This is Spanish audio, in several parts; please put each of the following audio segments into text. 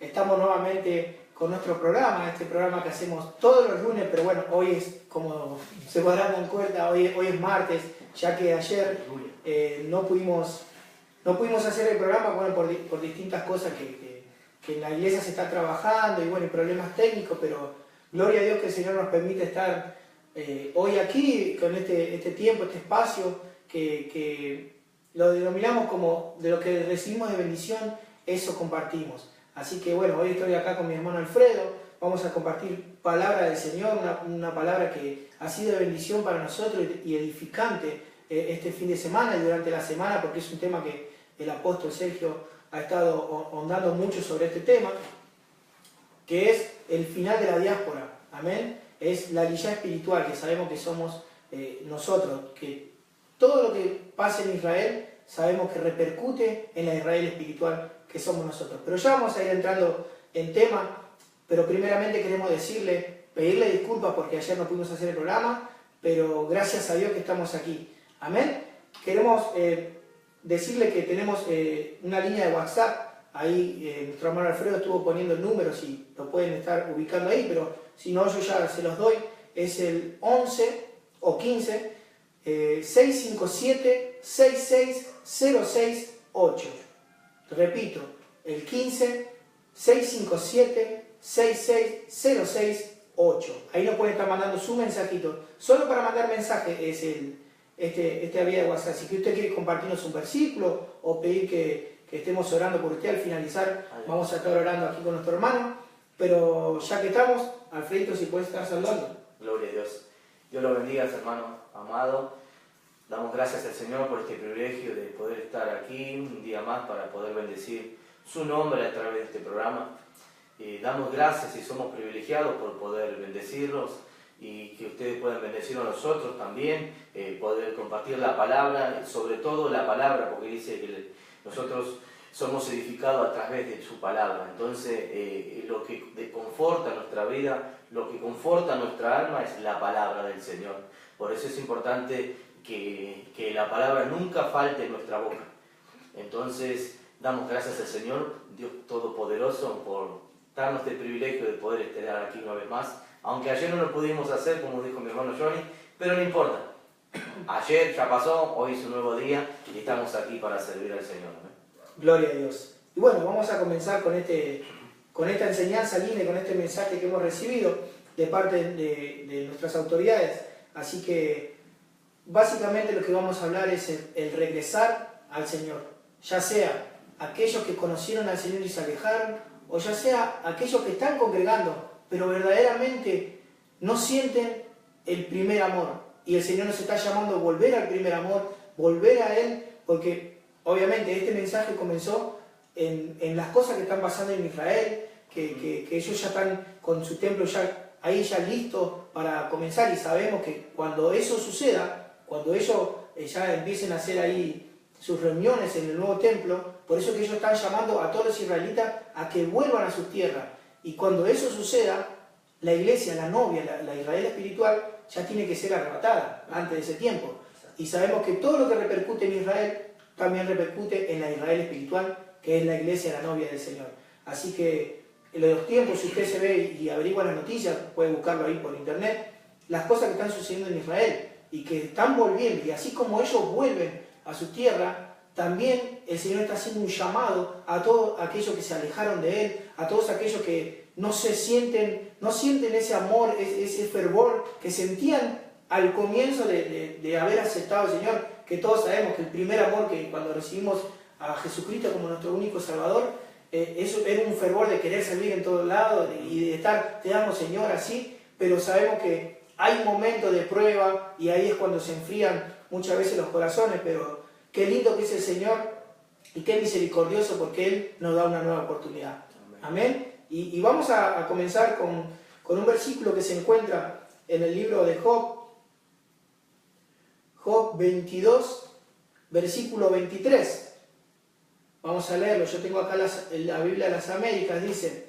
Estamos nuevamente con nuestro programa, este programa que hacemos todos los lunes, pero bueno, hoy es, como se podrán dar cuenta, hoy es martes, ya que ayer no pudimos hacer el programa, bueno, por distintas cosas que en la iglesia se está trabajando y bueno, y problemas técnicos, pero gloria a Dios que el Señor nos permite estar hoy aquí, con este tiempo, este espacio, que lo denominamos como de lo que recibimos de bendición, eso compartimos. Así que bueno, hoy estoy acá con mi hermano Alfredo, vamos a compartir palabra del Señor, una palabra que ha sido de bendición para nosotros y edificante este fin de semana y durante la semana, porque es un tema que el apóstol Sergio ha estado ahondando mucho sobre este tema, que es el final de la diáspora, amén, es la lillá espiritual que sabemos que somos nosotros, que todo lo que pasa en Israel sabemos que repercute en la Israel espiritual que somos nosotros. Pero ya vamos a ir entrando en tema, pero primeramente queremos pedirle disculpas porque ayer no pudimos hacer el programa, pero gracias a Dios que estamos aquí. Amén. Queremos decirle que tenemos una línea de WhatsApp, ahí nuestro hermano Alfredo estuvo poniendo el número, si lo pueden estar ubicando ahí, pero si no yo ya se los doy, es el 11 o 15 657 66068. Repito, el 15 657 66068. Ahí nos pueden estar mandando su mensajito. Solo para mandar mensaje es esta vía de WhatsApp. Si usted quiere compartirnos un versículo o pedir que estemos orando por usted al finalizar, vamos a estar orando aquí con nuestro hermano. Pero ya que estamos, Alfredito, si puedes estar saludando. Gloria a Dios. Dios lo bendiga, hermano amado. Damos gracias al Señor por este privilegio de poder estar aquí un día más para poder bendecir su nombre a través de este programa. Damos gracias y somos privilegiados por poder bendecirlos y que ustedes puedan bendecirnos a nosotros también, poder compartir la palabra, sobre todo la palabra, porque dice que nosotros somos edificados a través de su palabra. Entonces, lo que conforta nuestra vida, lo que conforta nuestra alma es la palabra del Señor. Por eso es importante que la palabra nunca falte en nuestra boca. Entonces, damos gracias al Señor, Dios Todopoderoso, por darnos este privilegio de poder estar aquí una vez más. Aunque ayer no lo pudimos hacer, como dijo mi hermano Johnny, pero no importa. Ayer ya pasó, hoy es un nuevo día y estamos aquí para servir al Señor. Gloria a Dios. Y bueno, vamos a comenzar con esta enseñanza linda, con este mensaje que hemos recibido de parte de nuestras autoridades. Así que básicamente lo que vamos a hablar es el regresar al Señor. Ya sea aquellos que conocieron al Señor y se alejaron, o ya sea aquellos que están congregando, pero verdaderamente no sienten el primer amor. Y el Señor nos está llamando a volver al primer amor, volver a Él, porque obviamente este mensaje comenzó en las cosas que están pasando en Israel, que ellos ya están con su templo ahí ya listo para comenzar, y sabemos que cuando eso suceda, cuando ellos ya empiecen a hacer ahí sus reuniones en el nuevo templo, por eso que ellos están llamando a todos los israelitas a que vuelvan a sus tierras. Y cuando eso suceda, la iglesia, la novia, la Israel espiritual, ya tiene que ser arrebatada antes de ese tiempo. Y sabemos que todo lo que repercute en Israel también repercute en la Israel espiritual, que es la iglesia, la novia del Señor. Así que en los tiempos, si usted se ve y averigua las noticias, puede buscarlo ahí por internet, las cosas que están sucediendo en Israel y que están volviendo, y así como ellos vuelven a su tierra, también el Señor está haciendo un llamado a todos aquellos que se alejaron de Él, a todos aquellos que no sienten ese amor, ese fervor que sentían al comienzo de haber aceptado al Señor, que todos sabemos que el primer amor, que cuando recibimos a Jesucristo como nuestro único Salvador, eso era un fervor de querer servir en todos lados y de estar, te damos Señor, así, pero sabemos que hay momentos de prueba y ahí es cuando se enfrían muchas veces los corazones, pero qué lindo que es el Señor y qué misericordioso, porque Él nos da una nueva oportunidad. Amén. Y vamos a comenzar con un versículo que se encuentra en el libro de Job, Job 22, versículo 23. Vamos a leerlo, yo tengo acá la Biblia de las Américas, dice: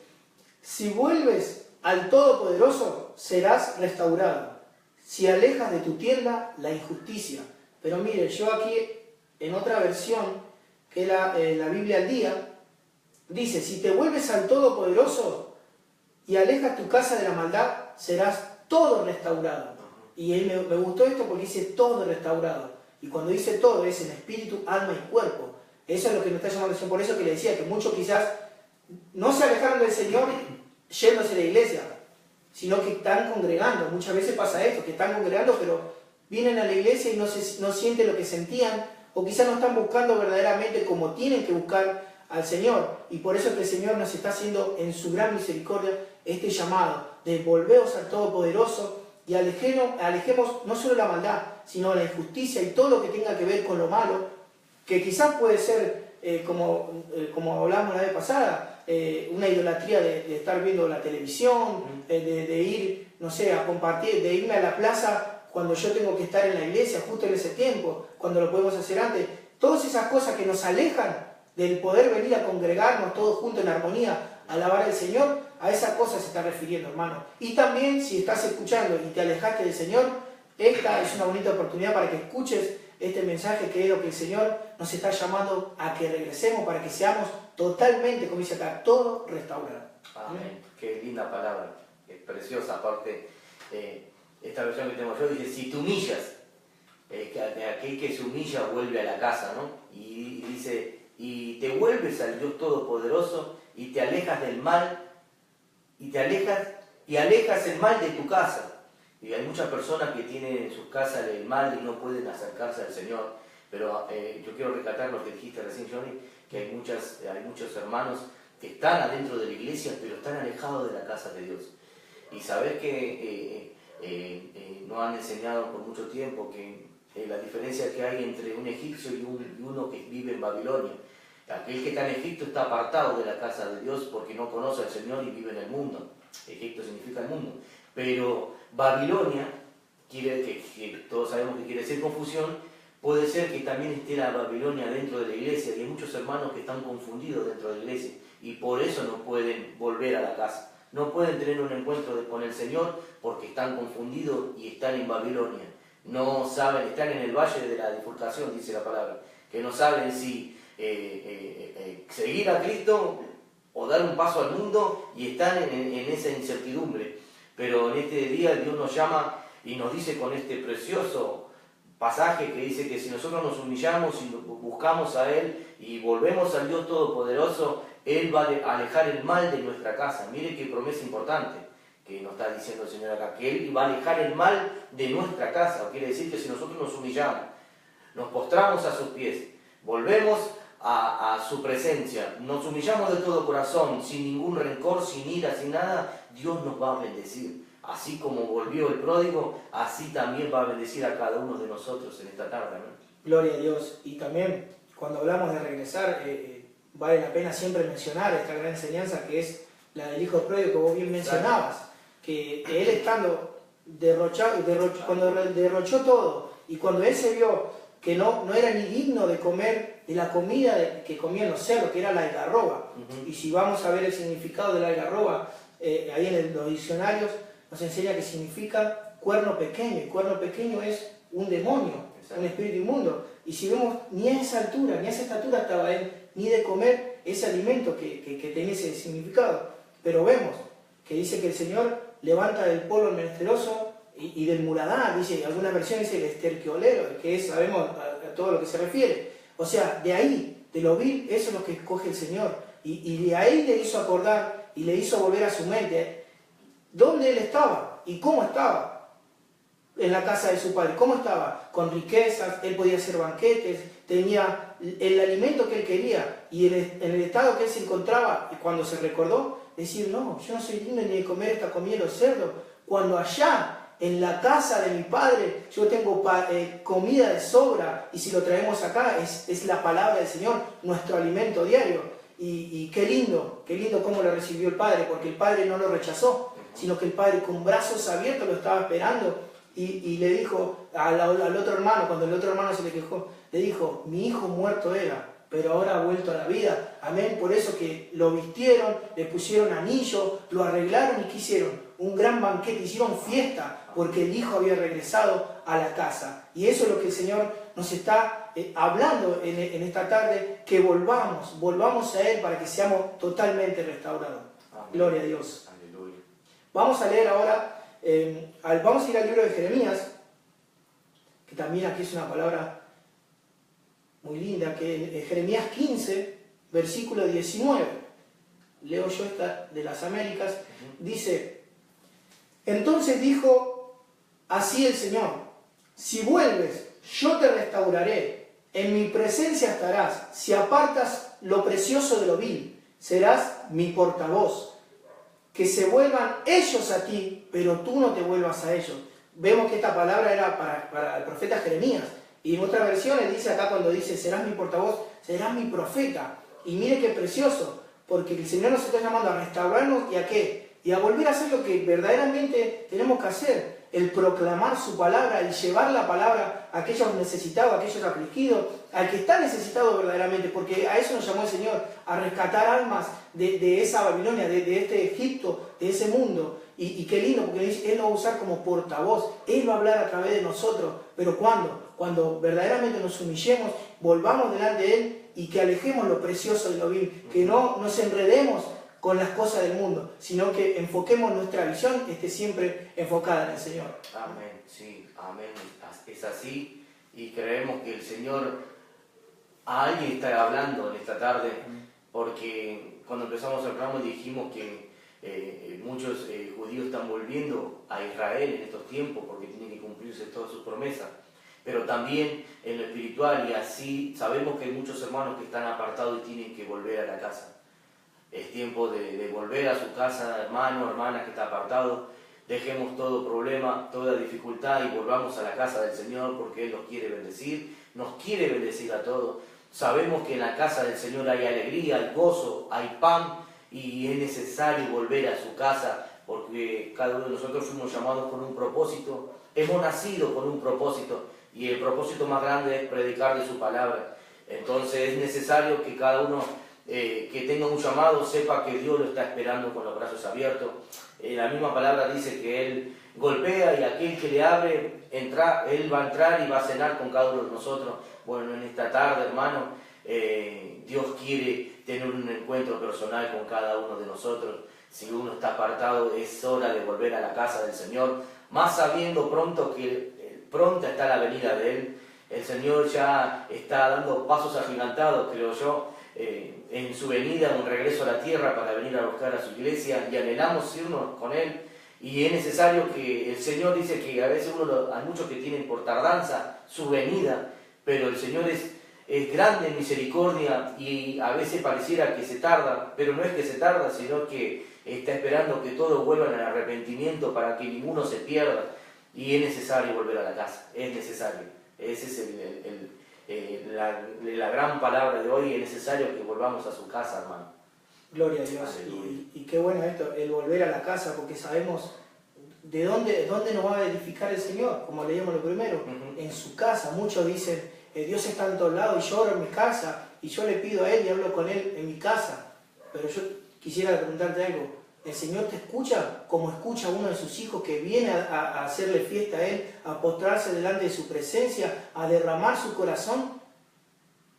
si vuelves al Todopoderoso, serás restaurado. Si alejas de tu tienda la injusticia. Pero mire, yo aquí en otra versión, que es la Biblia al día, dice, si te vuelves al Todopoderoso y alejas tu casa de la maldad, serás todo restaurado. Y él me gustó esto porque dice todo restaurado. Y cuando dice todo es en espíritu, alma y cuerpo. Eso es lo que me está llamando la atención. Por eso que le decía que muchos quizás no se alejaron del Señor yéndose de la iglesia, sino que están congregando. Muchas veces pasa esto, que están congregando, pero vienen a la iglesia y no sienten lo que sentían, o quizás no están buscando verdaderamente como tienen que buscar al Señor. Y por eso es que el Señor nos está haciendo en su gran misericordia este llamado de volveos al Todopoderoso y alejemos no solo la maldad, sino la injusticia y todo lo que tenga que ver con lo malo, que quizás puede ser, como hablamos la vez pasada, una idolatría de estar viendo la televisión, de ir, no sé, a compartir, de irme a la plaza cuando yo tengo que estar en la iglesia justo en ese tiempo, cuando lo podemos hacer antes. Todas esas cosas que nos alejan del poder venir a congregarnos todos juntos en armonía, a alabar al Señor, a esas cosas se está refiriendo, hermano. Y también, si estás escuchando y te alejaste del Señor, esta es una bonita oportunidad para que escuches este mensaje, que es lo que el Señor nos está llamando a que regresemos, para que seamos totalmente, como dice acá, todo restaurado. Amén. Qué linda palabra, es preciosa. Aparte, esta versión que tengo yo dice, si te humillas, aquel que se humilla vuelve a la casa, ¿no? Y dice, y te vuelves al Dios Todopoderoso y te alejas del mal, y alejas el mal de tu casa. Y hay muchas personas que tienen en sus casas el mal y no pueden acercarse al Señor. Pero yo quiero rescatar lo que dijiste recién, Johnny, que hay muchos hermanos que están adentro de la iglesia, pero están alejados de la casa de Dios. Y sabes que nos han enseñado por mucho tiempo que la diferencia que hay entre un egipcio y uno que vive en Babilonia. Aquel que está en Egipto está apartado de la casa de Dios porque no conoce al Señor y vive en el mundo. Egipto significa el mundo. Pero Babilonia, que todos sabemos que quiere decir confusión, puede ser que también esté la Babilonia dentro de la iglesia, y hay muchos hermanos que están confundidos dentro de la iglesia y por eso no pueden volver a la casa. No pueden tener un encuentro con el Señor porque están confundidos y están en Babilonia. No saben, están en el valle de la bifurcación, dice la palabra, que no saben si seguir a Cristo o dar un paso al mundo, y están en esa incertidumbre. Pero en este día Dios nos llama y nos dice con este precioso pasaje que dice que si nosotros nos humillamos y buscamos a Él y volvemos al Dios Todopoderoso, Él va a alejar el mal de nuestra casa. Mire qué promesa importante que nos está diciendo el Señor acá, que Él va a alejar el mal de nuestra casa. Quiere decir que si nosotros nos humillamos, nos postramos a sus pies, volvemos a su presencia, nos humillamos de todo corazón, sin ningún rencor, sin ira, sin nada, Dios nos va a bendecir. Así como volvió el pródigo, así también va a bendecir a cada uno de nosotros en esta tarde, ¿no? Gloria a Dios. Y también, cuando hablamos de regresar, vale la pena siempre mencionar esta gran enseñanza que es la del hijo pródigo que vos bien mencionabas, que él estando cuando derrochó todo, y cuando él se vio que no era ni digno de comer de la comida que comían los cerdos, que era la algarroba. Y si vamos a ver el significado de la algarroba, ahí en los diccionarios nos enseña que significa cuerno pequeño, y cuerno pequeño es un demonio, un espíritu inmundo. Y si vemos, ni a esa altura, ni a esa estatura estaba él, ni de comer ese alimento que tenía ese significado. Pero vemos que dice que el Señor levanta del polvo el menesteroso y del muladar, dice, algunas versiones dice el esterqueolero, que es, sabemos a todo lo que se refiere. O sea, de ahí, de lo vil, eso es lo que escoge el Señor. Y de ahí le hizo acordar y le hizo volver a su mente dónde él estaba y cómo estaba en la casa de su padre. ¿Cómo estaba? Con riquezas, él podía hacer banquetes, tenía el alimento que él quería, y en el estado que él se encontraba, y cuando se recordó, decir, no, yo no soy digno ni de comer esta comida de los cerdos, cuando allá en la casa de mi padre yo tengo comida de sobra, y si lo traemos acá es la palabra del Señor, nuestro alimento diario. Y qué lindo cómo lo recibió el Padre, porque el Padre no lo rechazó, sino que el Padre con brazos abiertos lo estaba esperando, y le dijo al otro hermano, cuando el otro hermano se le quejó, le dijo, mi hijo muerto era, pero ahora ha vuelto a la vida. Amén. Por eso que lo vistieron, le pusieron anillo, lo arreglaron, y ¿qué hicieron? Un gran banquete, hicieron fiesta, porque el hijo había regresado a la casa. Y eso es lo que el Señor nos está hablando en esta tarde que volvamos a Él para que seamos totalmente restaurados. Amén. Gloria a Dios. Aleluya. Vamos a leer ahora, vamos a ir al libro de Jeremías, que también aquí es una palabra muy linda, que en Jeremías 15, versículo 19, leo yo esta de las Américas, dice: entonces dijo así el Señor, si vuelves, yo te restauraré, en mi presencia estarás, si apartas lo precioso de lo vil, serás mi portavoz, que se vuelvan ellos a ti, pero tú no te vuelvas a ellos. Vemos que esta palabra era para el profeta Jeremías, y en otras versiones dice acá, cuando dice serás mi portavoz, serás mi profeta. Y mire qué precioso, porque el Señor nos está llamando a restaurarnos, ¿y a qué? Y a volver a hacer lo que verdaderamente tenemos que hacer, el proclamar su palabra, el llevar la palabra a aquellos necesitados, a aquellos afligidos, al que está necesitado verdaderamente, porque a eso nos llamó el Señor, a rescatar almas de esa Babilonia, de este Egipto, de ese mundo. Y qué lindo, porque Él nos va a usar como portavoz, Él va a hablar a través de nosotros, pero ¿cuándo? Cuando verdaderamente nos humillemos, volvamos delante de Él y que alejemos lo precioso de lo vil, que no nos enredemos con las cosas del mundo, sino que enfoquemos nuestra visión, esté siempre enfocada en el Señor. Amén, sí, amén. Es así, y creemos que el Señor a alguien está hablando en esta tarde, porque cuando empezamos el programa dijimos que muchos judíos están volviendo a Israel en estos tiempos porque tienen que cumplirse todas sus promesas, pero también en lo espiritual, y así sabemos que hay muchos hermanos que están apartados y tienen que volver a la casa. Es tiempo de volver a su casa, hermano, hermana que está apartado. Dejemos todo problema, toda dificultad y volvamos a la casa del Señor, porque Él nos quiere bendecir a todos. Sabemos que en la casa del Señor hay alegría, hay gozo, hay pan, y es necesario volver a su casa, porque cada uno de nosotros fuimos llamados con un propósito, hemos nacido con un propósito, y el propósito más grande es predicar de su palabra. Entonces es necesario que cada uno que tenga un llamado sepa que Dios lo está esperando con los brazos abiertos. La misma palabra dice que Él golpea, y aquel que le abre, Él va a entrar y va a cenar con cada uno de nosotros. Bueno, en esta tarde, hermano, Dios quiere tener un encuentro personal con cada uno de nosotros. Si uno está apartado, es hora de volver a la casa del Señor, más sabiendo pronto que pronta está la venida de Él. El Señor ya está dando pasos agigantados, creo yo, en su venida, un regreso a la tierra para venir a buscar a su iglesia, y anhelamos irnos con Él. Y es necesario que el Señor dice que a veces hay muchos que tienen por tardanza su venida, pero el Señor es grande en misericordia, y a veces pareciera que se tarda, pero no es que se tarda, sino que está esperando que todos vuelvan al arrepentimiento para que ninguno se pierda. Y es necesario volver a la casa, es necesario. Esa es la gran palabra de hoy, es necesario que volvamos a su casa, hermano. Gloria a Dios. Y qué bueno esto, el volver a la casa, porque sabemos de dónde nos va a edificar el Señor, como leíamos lo primero, en su casa. Muchos dicen, Dios está en todos lados y yo oro en mi casa, y yo le pido a Él y hablo con Él en mi casa. Pero yo quisiera preguntarte algo, ¿el Señor te escucha como escucha a uno de sus hijos que viene a hacerle fiesta a Él, a postrarse delante de su presencia, a derramar su corazón?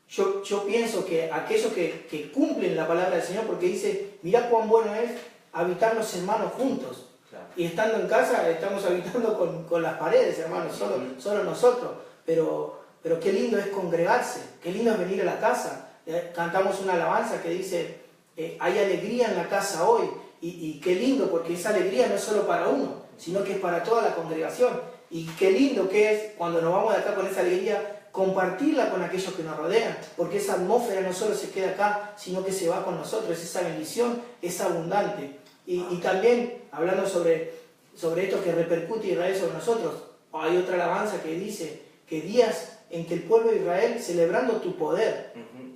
Yo pienso que aquellos que cumplen la palabra del Señor, porque dice, mirá cuán bueno es habitar los hermanos juntos. Claro. Y estando en casa, estamos habitando con las paredes, hermanos, solo nosotros. Pero qué lindo es congregarse, qué lindo es venir a la casa. Cantamos una alabanza que dice, hay alegría en la casa hoy. Y qué lindo, porque esa alegría no es solo para uno, sino que es para toda la congregación. Y qué lindo que es, cuando nos vamos de acá con esa alegría, compartirla con aquellos que nos rodean, porque esa atmósfera no solo se queda acá, sino que se va con nosotros. Esa bendición es abundante. Y también, hablando sobre esto que repercute Israel sobre nosotros, hay otra alabanza que dice que días en que el pueblo de Israel celebrando tu poder,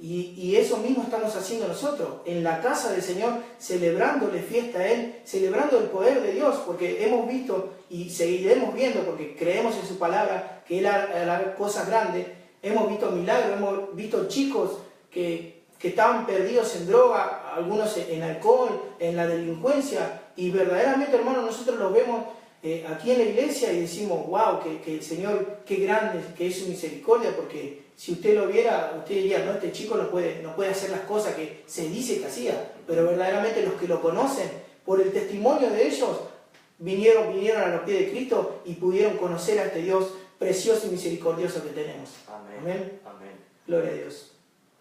y eso mismo estamos haciendo nosotros, en la casa del Señor, celebrándole fiesta a Él, celebrando el poder de Dios, porque hemos visto y seguiremos viendo, porque creemos en su palabra, que Él hará cosas grandes. Hemos visto milagros, hemos visto chicos que estaban perdidos en droga, algunos en alcohol, en la delincuencia, y verdaderamente, hermanos, nosotros los vemos aquí en la iglesia y decimos, wow, que el Señor, qué grande que es su misericordia, porque si usted lo viera, usted diría, no, este chico no puede hacer las cosas que se dice que hacía, pero verdaderamente los que lo conocen, por el testimonio de ellos, vinieron a los pies de Cristo y pudieron conocer a este Dios precioso y misericordioso que tenemos. Amén. Amén. Amén. Gloria a Dios.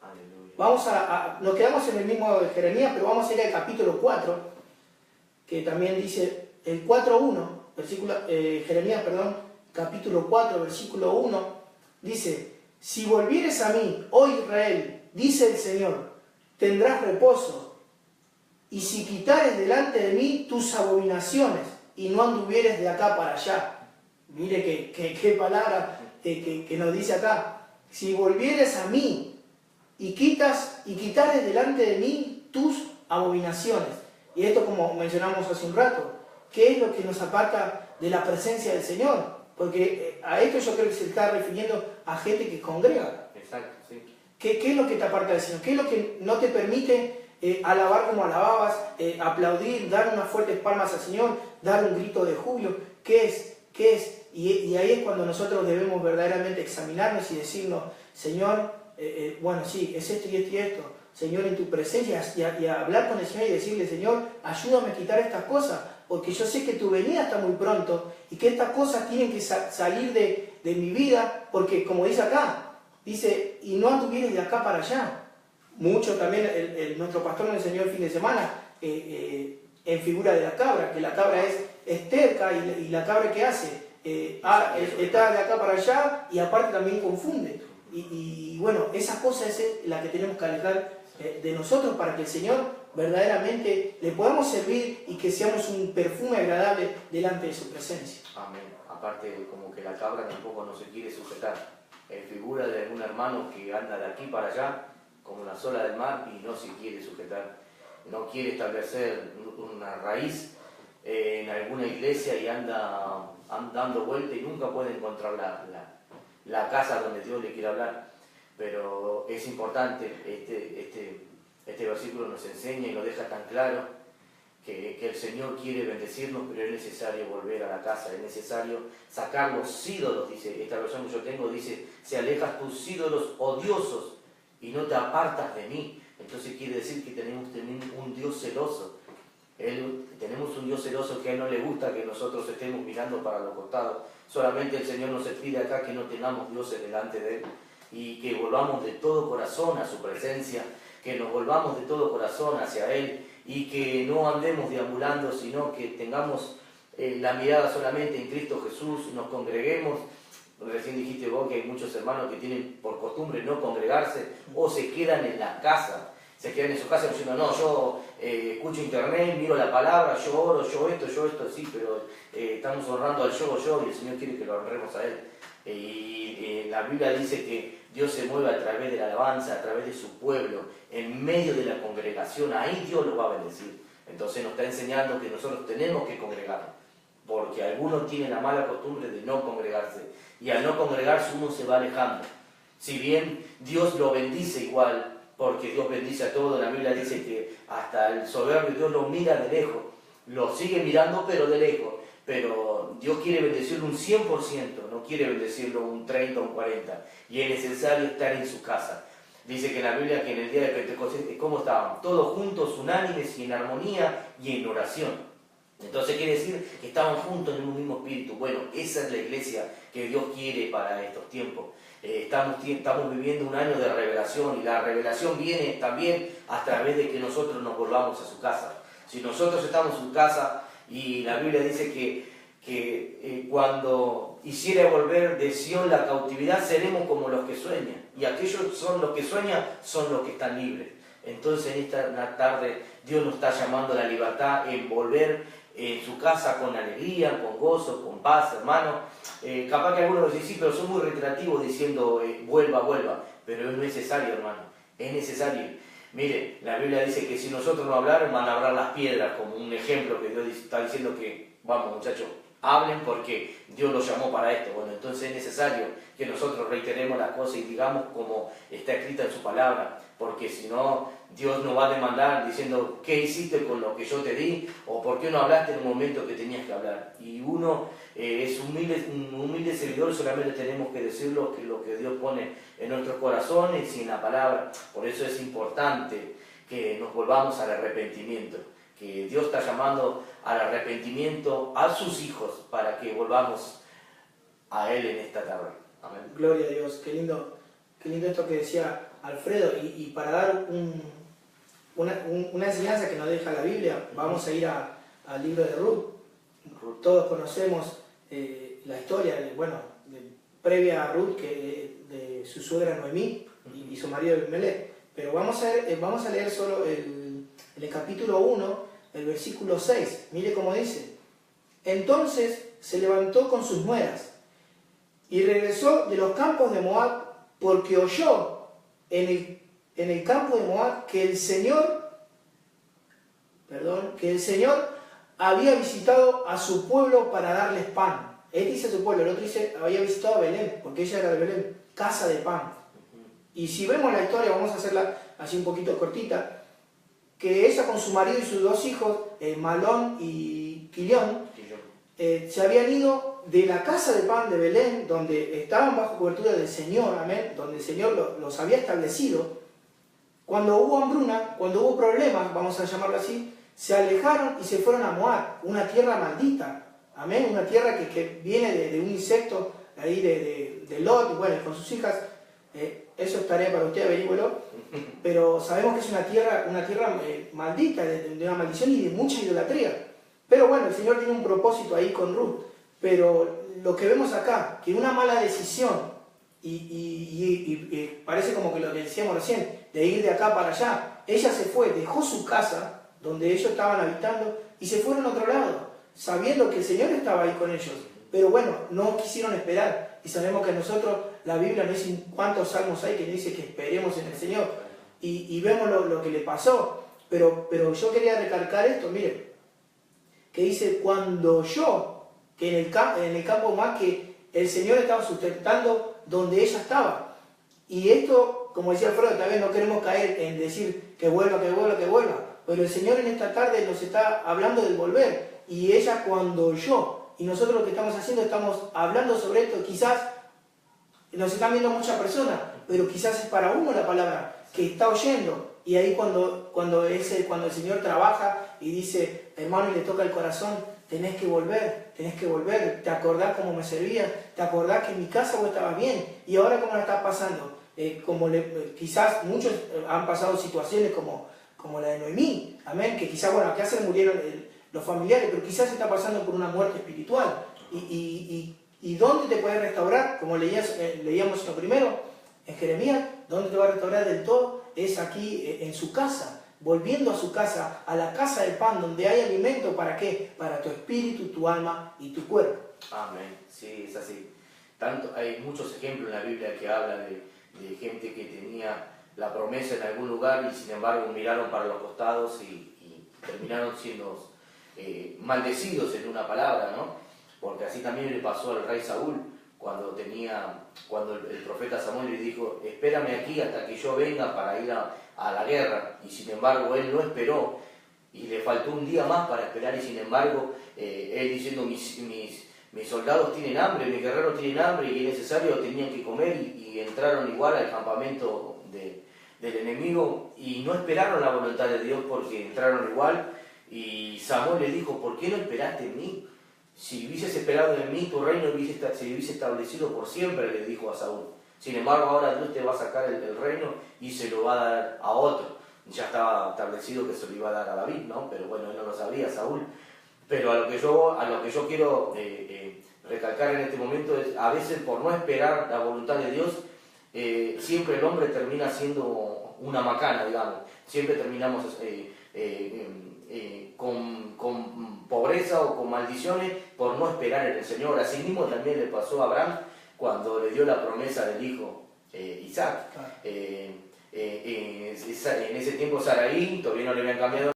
Aleluya. Nos quedamos en el mismo de Jeremías, pero vamos a ir al capítulo 4, que también dice el 4.1, Jeremías, capítulo 4, versículo 1, dice, si volvieres a mí, oh Israel, dice el Señor, tendrás reposo, y si quitares delante de mí tus abominaciones, y no anduvieres de acá para allá. Mire qué palabra que nos dice acá. Si volvieres a mí, y quitares delante de mí tus abominaciones. Y esto, como mencionamos hace un rato, ¿qué es lo que nos aparta de la presencia del Señor? Porque a esto yo creo que se está refiriendo a gente que congrega. Exacto, sí. ¿Qué es lo que te aparta del Señor? ¿Qué es lo que no te permite alabar como alababas, aplaudir, dar unas fuertes palmas al Señor, dar un grito de júbilo? ¿Qué es? Y ahí es cuando nosotros debemos verdaderamente examinarnos y decirnos, Señor, bueno, sí, es esto y esto y esto. Señor, en tu presencia, y a hablar con el Señor y decirle, Señor, ayúdame a quitar estas cosas, porque yo sé que tu venida está muy pronto y que estas cosas tienen que salir de mi vida, porque como dice acá, dice, y no anduvieres de acá para allá. Mucho también nuestro pastor nos enseñó el fin de semana en figura de la cabra, que la cabra es terca y la cabra ¿qué hace? Está de acá para allá y aparte también confunde. Y bueno, esa cosa es la que tenemos que alejar de nosotros para que el Señor verdaderamente le podamos servir y que seamos un perfume agradable delante de su presencia. Amén. Aparte, como que la cabra tampoco no se quiere sujetar. En figura de algún hermano que anda de aquí para allá, como la sola del mar, y no se quiere sujetar. No quiere establecer una raíz en alguna iglesia y anda dando vuelta y nunca puede encontrar la casa donde Dios le quiere hablar. Pero es importante, este versículo nos enseña y nos deja tan claro que el Señor quiere bendecirnos, pero es necesario volver a la casa, es necesario sacar los ídolos, dice, esta versión que yo tengo dice, si alejas tus ídolos odiosos y no te apartas de mí. Entonces quiere decir que tenemos un Dios celoso. Tenemos un Dios celoso que a Él no le gusta que nosotros estemos mirando para los costados. Solamente el Señor nos pide acá que no tengamos dioses delante de Él y que volvamos de todo corazón a su presencia, que nos volvamos de todo corazón hacia Él y que no andemos deambulando, sino que tengamos la mirada solamente en Cristo Jesús, nos congreguemos. Recién dijiste vos que hay muchos hermanos que tienen por costumbre no congregarse o se quedan en la casa. Se quedan en su casa diciendo, no, yo escucho internet, miro la palabra, yo oro, yo esto, sí, pero estamos honrando al yo y el Señor quiere que lo honremos a Él. Y la Biblia dice que Dios se mueve a través de la alabanza, a través de su pueblo, en medio de la congregación, ahí Dios lo va a bendecir. Entonces nos está enseñando que nosotros tenemos que congregarnos, porque algunos tienen la mala costumbre de no congregarse, y al no congregarse uno se va alejando. Si bien Dios lo bendice igual, porque Dios bendice a todos, la Biblia dice que hasta el soberbio Dios lo mira de lejos, lo sigue mirando pero de lejos, pero Dios quiere bendecirlo un 100%, no quiere bendecirlo un 30 o un 40%, y es necesario estar en su casa. Dice que en la Biblia que en el día de Pentecostés, ¿cómo estaban? Todos juntos, unánimes y en armonía y en oración. Entonces quiere decir que estaban juntos en un mismo espíritu. Bueno, esa es la iglesia que Dios quiere para estos tiempos. Estamos viviendo un año de revelación y la revelación viene también a través de que nosotros nos volvamos a su casa. Si nosotros estamos en su casa y la Biblia dice que cuando hiciera volver de Sión la cautividad seremos como los que sueñan, y aquellos son los que sueñan son los que están libres. Entonces en esta tarde Dios nos está llamando a la libertad en volver en su casa con alegría, con gozo, con paz, hermano. Capaz que algunos dicen, sí, pero son muy reiterativos diciendo vuelva, pero es necesario, hermano, es necesario. Mire, la Biblia dice que si nosotros no hablamos van a hablar las piedras, como un ejemplo que Dios está diciendo que, vamos muchachos, hablen porque Dios los llamó para esto. Bueno, entonces es necesario que nosotros reiteremos las cosas y digamos como está escrita en su palabra, porque si no, Dios nos va a demandar diciendo, ¿qué hiciste con lo que yo te di? ¿O por qué no hablaste en un momento que tenías que hablar? Y uno es un humilde servidor, solamente tenemos que decir lo que Dios pone en nuestros corazones y en la palabra. Por eso es importante que nos volvamos al arrepentimiento, que Dios está llamando al arrepentimiento a sus hijos para que volvamos a Él en esta tarde. Amén. Gloria a Dios, qué lindo esto que decía Alfredo. Y para dar una enseñanza que nos deja la Biblia, vamos a ir al libro de Ruth. Todos conocemos la historia, previa a Ruth, de su suegra Noemí y su marido Elimelech. Pero vamos a leer solo en el capítulo 1, el versículo 6. Mire cómo dice: entonces se levantó con sus nueras y regresó de los campos de Moab, porque oyó en el campo de Moab que el Señor había visitado a su pueblo para darles pan. Él dice a su pueblo, el otro dice había visitado a Belén, porque ella era de Belén, casa de pan. Y si vemos la historia, vamos a hacerla así un poquito cortita, que ella con su marido y sus dos hijos, Malón y Quilión, se habían ido de la casa de pan de Belén, donde estaban bajo cobertura del Señor, amén, donde el Señor los había establecido. Cuando hubo hambruna, cuando hubo problemas, vamos a llamarlo así, se alejaron y se fueron a Moab, una tierra maldita, amén, una tierra que viene de un insecto ahí de Lot, y bueno, con sus hijas. Eso es tarea para usted, averígüelo, pero sabemos que es una tierra maldita, de una maldición y de mucha idolatría. Pero bueno, el Señor tiene un propósito ahí con Ruth. Pero lo que vemos acá, que una mala decisión, y parece como que lo que decíamos recién, de ir de acá para allá, ella se fue, dejó su casa, donde ellos estaban habitando, y se fueron a otro lado, sabiendo que el Señor estaba ahí con ellos. Pero bueno, no quisieron esperar. Y sabemos que nosotros, la Biblia no dice cuántos salmos hay que dice que esperemos en el Señor. Y vemos lo que le pasó. Pero yo quería recalcar esto, mire, que dice, cuando yo, que en el campo más que el Señor estaba sustentando donde ella estaba. Y esto, como decía Alfredo, tal vez no queremos caer en decir que vuelva. Pero el Señor en esta tarde nos está hablando del volver. Y ella cuando oyó. Y nosotros lo que estamos haciendo, estamos hablando sobre esto. Quizás nos están viendo muchas personas, pero quizás es para uno la palabra que está oyendo. Y ahí cuando el Señor trabaja y dice, hermano, y le toca el corazón, tenés que volver, te acordás cómo me servías, te acordás que en mi casa vos estabas bien, y ahora cómo la estás pasando. Quizás muchos han pasado situaciones como la de Noemí, amén, que quizás, bueno, acá se le murieron los familiares, pero quizás está pasando por una muerte espiritual. ¿Y dónde te puedes restaurar? Como leíamos en lo primero, en Jeremías, ¿dónde te va a restaurar del todo? Es aquí, en su casa, volviendo a su casa, a la casa del pan, donde hay alimento. ¿Para qué? Para tu espíritu, tu alma y tu cuerpo. Amén, sí, es así. Hay muchos ejemplos en la Biblia que hablan de gente que tenía la promesa en algún lugar y sin embargo miraron para los costados y terminaron siendo maldecidos en una palabra, ¿no? Porque así también le pasó al rey Saúl cuando el profeta Samuel le dijo, espérame aquí hasta que yo venga para ir a la guerra, y sin embargo él no esperó y le faltó un día más para esperar, y sin embargo él diciendo mis soldados tienen hambre, mis guerreros tienen hambre y es necesario, tenían que comer, y entraron igual al campamento del enemigo y no esperaron la voluntad de Dios porque entraron igual. Y Samuel le dijo, ¿por qué no esperaste en mí? Si hubieses esperado en mí, tu reino se hubiese establecido por siempre, le dijo a Saúl. Sin embargo, ahora Dios te va a sacar el reino y se lo va a dar a otro. Ya estaba establecido que se lo iba a dar a David, ¿no? Pero bueno, él no lo sabía, Saúl. Pero a lo que yo quiero recalcar en este momento es, a veces por no esperar la voluntad de Dios, siempre el hombre termina siendo una macana, digamos. Siempre terminamos con pobreza o con maldiciones por no esperar en el Señor. Así mismo también le pasó a Abraham cuando le dio la promesa del hijo Isaac. En ese tiempo Saraí todavía no le habían cambiado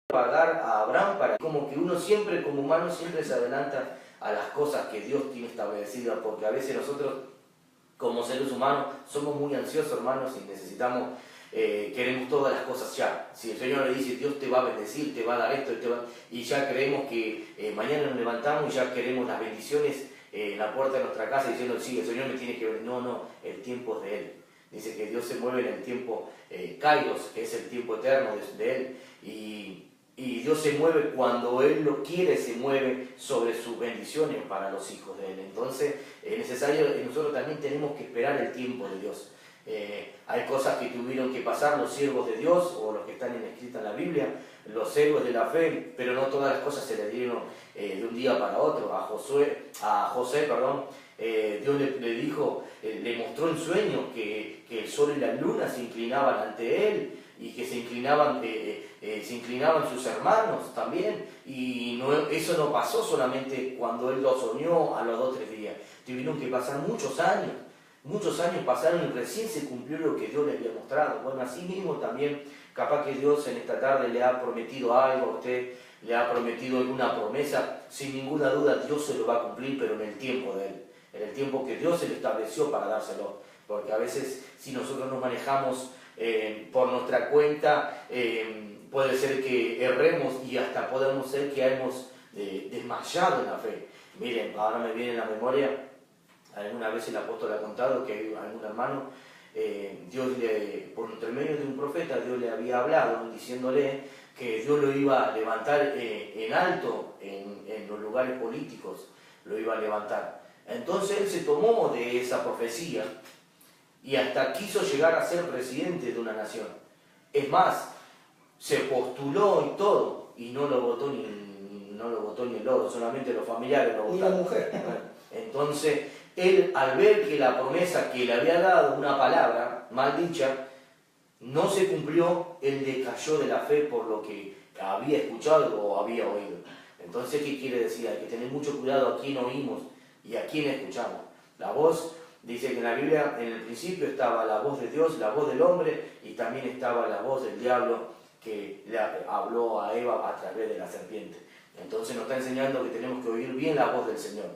para dar a Abraham, como que uno siempre como humano siempre se adelanta a las cosas que Dios tiene establecidas, porque a veces nosotros, como seres humanos, somos muy ansiosos, hermanos, y necesitamos, queremos todas las cosas ya. Si el Señor le dice, Dios te va a bendecir, te va a dar esto, y ya creemos que mañana nos levantamos y ya queremos las bendiciones en la puerta de nuestra casa diciendo, sí, el Señor me tiene que ver. No, no, el tiempo es de Él. Dice que Dios se mueve en el tiempo Kairos, que es el tiempo eterno de Él. Y Dios se mueve cuando Él lo quiere, se mueve sobre sus bendiciones para los hijos de Él. Entonces es necesario, nosotros también tenemos que esperar el tiempo de Dios. Hay cosas que tuvieron que pasar los siervos de Dios, o los que están escritas en la Biblia, los héroes de la fe, pero no todas las cosas se le dieron de un día para otro. A José, Dios le dijo, le mostró en sueños que el sol y la luna se inclinaban ante él, y que se inclinaban sus hermanos también, y eso no pasó solamente cuando él lo soñó a los 2 o 3 días. Tuvieron que pasar muchos años pasaron y recién se cumplió lo que Dios le había mostrado. Bueno, así mismo también, capaz que Dios en esta tarde le ha prometido algo a usted, le ha prometido alguna promesa, sin ninguna duda Dios se lo va a cumplir, pero en el tiempo de Él, en el tiempo que Dios se le estableció para dárselo. Porque a veces, si nosotros nos manejamos por nuestra cuenta, puede ser que erremos y hasta podemos ser que hayamos desmayado en la fe. Miren, ahora me viene en la memoria, alguna vez el apóstol ha contado que hay algún hermano, Dios por intermedio de un profeta, Dios le había hablado diciéndole que Dios lo iba a levantar en alto en los lugares políticos, lo iba a levantar. Entonces él se tomó de esa profecía y hasta quiso llegar a ser presidente de una nación. Es más, se postuló y todo, y no lo votó ni el loro, solamente los familiares lo votaron. Ni la mujer. Entonces, él, al ver que la promesa que le había dado, una palabra mal dicha, no se cumplió, él decayó de la fe por lo que había escuchado o había oído. Entonces, ¿qué quiere decir? Hay que tener mucho cuidado a quién oímos y a quién escuchamos. La voz, dice que en la Biblia, en el principio estaba la voz de Dios, la voz del hombre, y también estaba la voz del diablo que le habló a Eva a través de la serpiente. Entonces nos está enseñando que tenemos que oír bien la voz del Señor.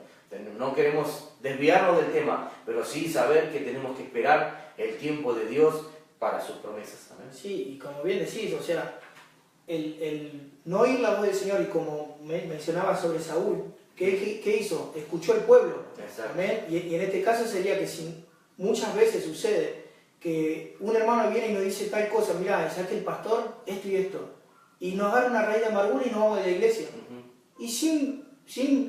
No queremos desviarnos del tema, pero sí saber que tenemos que esperar el tiempo de Dios para sus promesas. ¿Amén? Sí, y como bien decís, o sea, el no oír la voz del Señor, y como mencionaba sobre Saúl, ¿qué hizo? Escuchó el pueblo. ¿Amén? Y en este caso sería que muchas veces sucede que un hermano viene y nos dice tal cosa, mira, ya que el pastor, esto y esto, y nos agarra una raíz de amargura y nos vamos de la iglesia. Y sin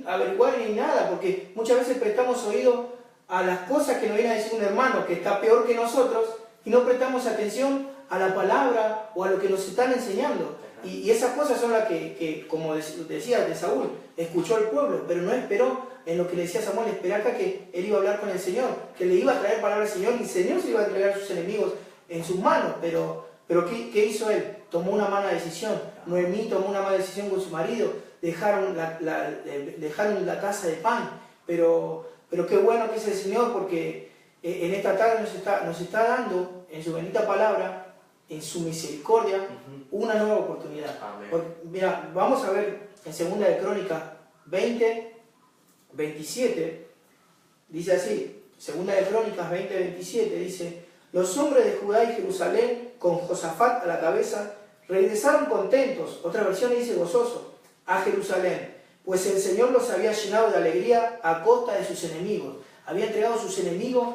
averiguar ni nada, porque muchas veces prestamos oído a las cosas que nos viene a decir un hermano que está peor que nosotros, y no prestamos atención a la palabra o a lo que nos están enseñando. Y esas cosas son las que, como decía de Saúl, escuchó el pueblo, pero no esperó en lo que le decía Samuel, esperar acá que él iba a hablar con el Señor, que le iba a traer palabra al Señor, y el Señor se iba a entregar a sus enemigos en sus manos. Pero ¿qué hizo él? Tomó una mala decisión. Noemí tomó una mala decisión con su marido, dejaron la casa de pan. Pero qué bueno que es el Señor, porque en esta tarde nos está dando, en su bendita palabra, en su misericordia, una nueva oportunidad. Porque, mira, vamos a ver en 2 de Crónicas 20:27, dice así, 2 de Crónicas 20:27, dice: los hombres de Judá y Jerusalén, con Josafat a la cabeza, regresaron contentos, otra versión dice gozosos, a Jerusalén, pues el Señor los había llenado de alegría a costa de sus enemigos. Había entregado a sus enemigos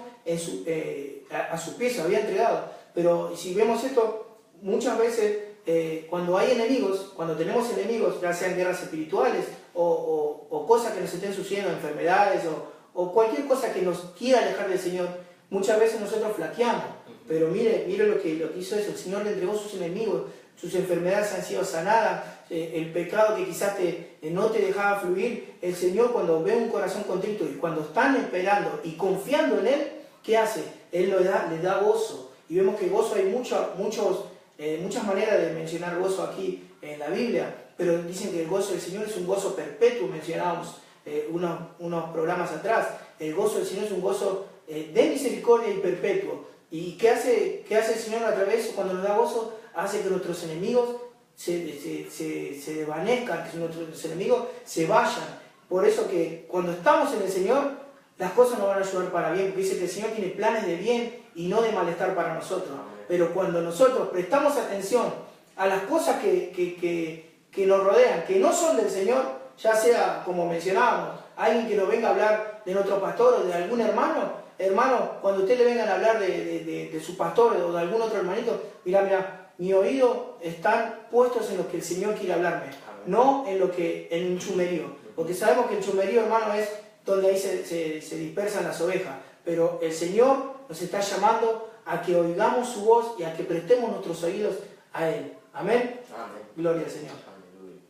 a sus pies, había entregado. Pero si vemos esto, muchas veces cuando hay enemigos, cuando tenemos enemigos, ya sean guerras espirituales o cosas que nos estén sucediendo, enfermedades o cualquier cosa que nos quiera alejar del Señor, muchas veces nosotros flaqueamos. Pero mire lo que hizo eso. El Señor le entregó a sus enemigos, sus enfermedades han sido sanadas, el pecado que quizás no te dejaba fluir. El Señor, cuando ve un corazón contrito y cuando están esperando y confiando en Él, ¿qué hace? Él le da gozo. Y vemos que gozo hay muchas maneras de mencionar gozo aquí en la Biblia, pero dicen que el gozo del Señor es un gozo perpetuo. Mencionábamos unos programas atrás. El gozo del Señor es un gozo de misericordia y perpetuo. ¿Y qué hace el Señor a través de eso? Cuando nos da gozo, hace que nuestros enemigos se desvanezcan, que nuestros enemigos se vayan. por eso que cuando estamos en el Señor, las cosas nos van a ayudar para bien, porque dice que el Señor tiene planes de bien y no de malestar para nosotros. Pero cuando nosotros prestamos atención a las cosas que nos rodean, que no son del Señor, ya sea, como mencionábamos, alguien que nos venga a hablar de nuestro pastor o de algún hermano, cuando usted le vengan a hablar de su pastor o de algún otro hermanito, mira, mi oído están puestos en lo que el Señor quiere hablarme, no en lo que en un chumerío, porque sabemos que el chumerío, hermano, es donde ahí se dispersan las ovejas, pero el Señor nos está llamando a que oigamos su voz y a que prestemos nuestros oídos a Él. Amén. Amén. Gloria al Señor. Aleluya.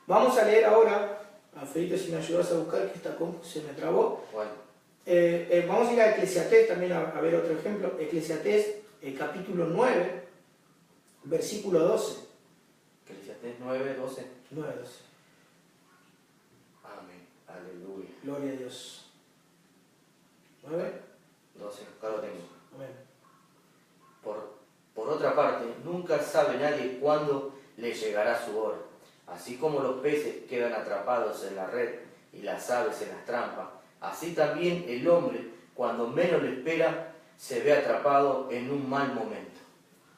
Vamos a leer ahora, Alfredito, si me ayudas a buscar, que esta compu se me trabó. Bueno. Vamos a ir a Eclesiastés también a ver otro ejemplo. Eclesiastés, capítulo 9, versículo 12. Eclesiastés 9, 12. 9, 12. Amén. Aleluya. Gloria a Dios. 9, 12. Acá lo tengo. amén. Por otra parte, nunca sabe nadie cuándo le llegará su hora. Así como los peces quedan atrapados en la red y las aves en las trampas, así también el hombre, cuando menos lo espera, se ve atrapado en un mal momento.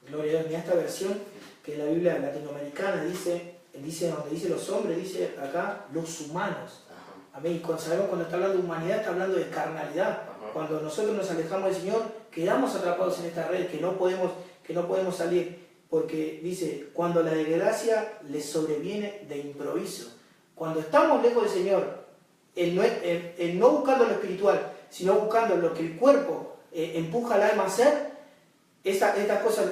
Gloria a Dios. Mira esta versión que la Biblia latinoamericana dice donde dice los hombres, dice acá los humanos. Amén. Y sabemos cuando está hablando de humanidad, está hablando de carnalidad. Ajá. Cuando nosotros nos alejamos del Señor, quedamos atrapados en esta red, que no podemos salir. Porque dice, cuando la desgracia les sobreviene de improviso. Cuando estamos lejos del Señor, el no buscando lo espiritual, sino buscando lo que el cuerpo empuja al alma a hacer, estas cosas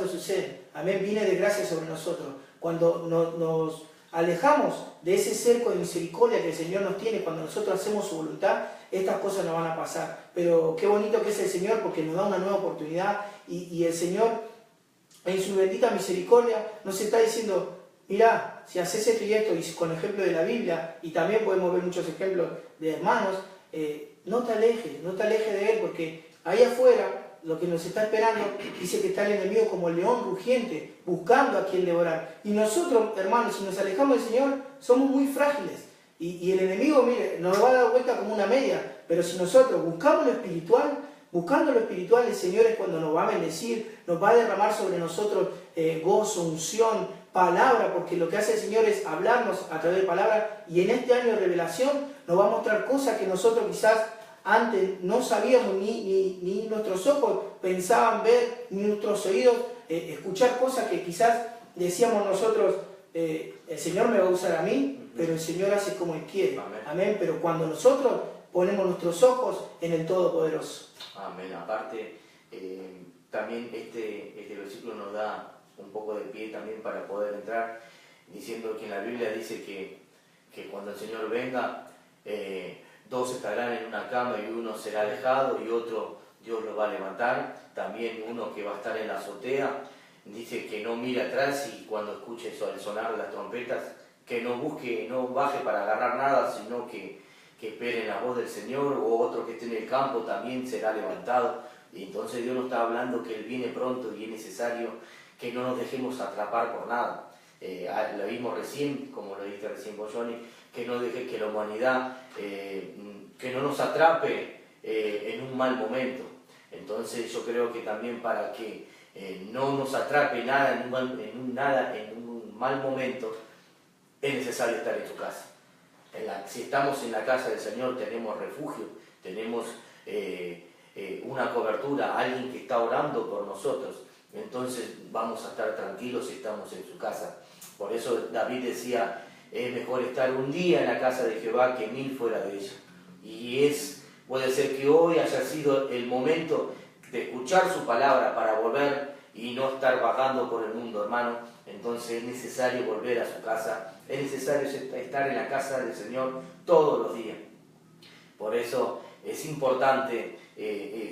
nos suceden. Amén. Viene desgracia sobre nosotros. Cuando nos alejamos de ese cerco de misericordia que el Señor nos tiene, cuando nosotros hacemos su voluntad, estas cosas nos van a pasar. Pero qué bonito que es el Señor, porque nos da una nueva oportunidad y el Señor, en su bendita misericordia, nos está diciendo, mirá, si haces esto y esto, y con ejemplo de la Biblia, y también podemos ver muchos ejemplos de hermanos, no te alejes de Él, porque ahí afuera, lo que nos está esperando, dice que está el enemigo como el león rugiente, buscando a quien devorar. Y nosotros, hermanos, si nos alejamos del Señor, somos muy frágiles. Y el enemigo, mire, nos va a dar vuelta como una media, pero si nosotros buscamos lo espiritual, el Señor es cuando nos va a bendecir, nos va a derramar sobre nosotros gozo, unción, palabra, porque lo que hace el Señor es hablarnos a través de palabra, y en este año de revelación nos va a mostrar cosas que nosotros quizás antes no sabíamos, ni nuestros ojos pensaban ver, ni nuestros oídos escuchar cosas que quizás decíamos nosotros, el Señor me va a usar a mí, pero el Señor hace como Él quiere. Amén. Amén. Pero cuando nosotros ponemos nuestros ojos en el Todopoderoso. Amén. Aparte, también este versículo nos da un poco de pie también para poder entrar, diciendo que en la Biblia dice que cuando el Señor venga, dos estarán en una cama y uno será dejado y otro Dios lo va a levantar. También uno que va a estar en la azotea, dice que no mire atrás y cuando escuche el sonar de las trompetas, que no baje para agarrar nada, sino que espere la voz del Señor. O otro que esté en el campo también será levantado. Y entonces Dios nos está hablando que Él viene pronto y es necesario que no nos dejemos atrapar por nada. Lo vimos recién, como lo dijiste recién vos, Johnny, que no deje que la humanidad, que no nos atrape en un mal momento. Entonces yo creo que también para que no nos atrape nada en un mal momento, es necesario estar en su casa. Si estamos en la casa del Señor, tenemos refugio, tenemos una cobertura, alguien que está orando por nosotros. Entonces vamos a estar tranquilos si estamos en su casa. Por eso David decía, es mejor estar un día en la casa de Jehová que 1000 fuera de ella. Y puede ser que hoy haya sido el momento de escuchar su palabra para volver y no estar vagando por el mundo, hermano. Entonces es necesario volver a su casa, es necesario estar en la casa del Señor todos los días. Por eso es importante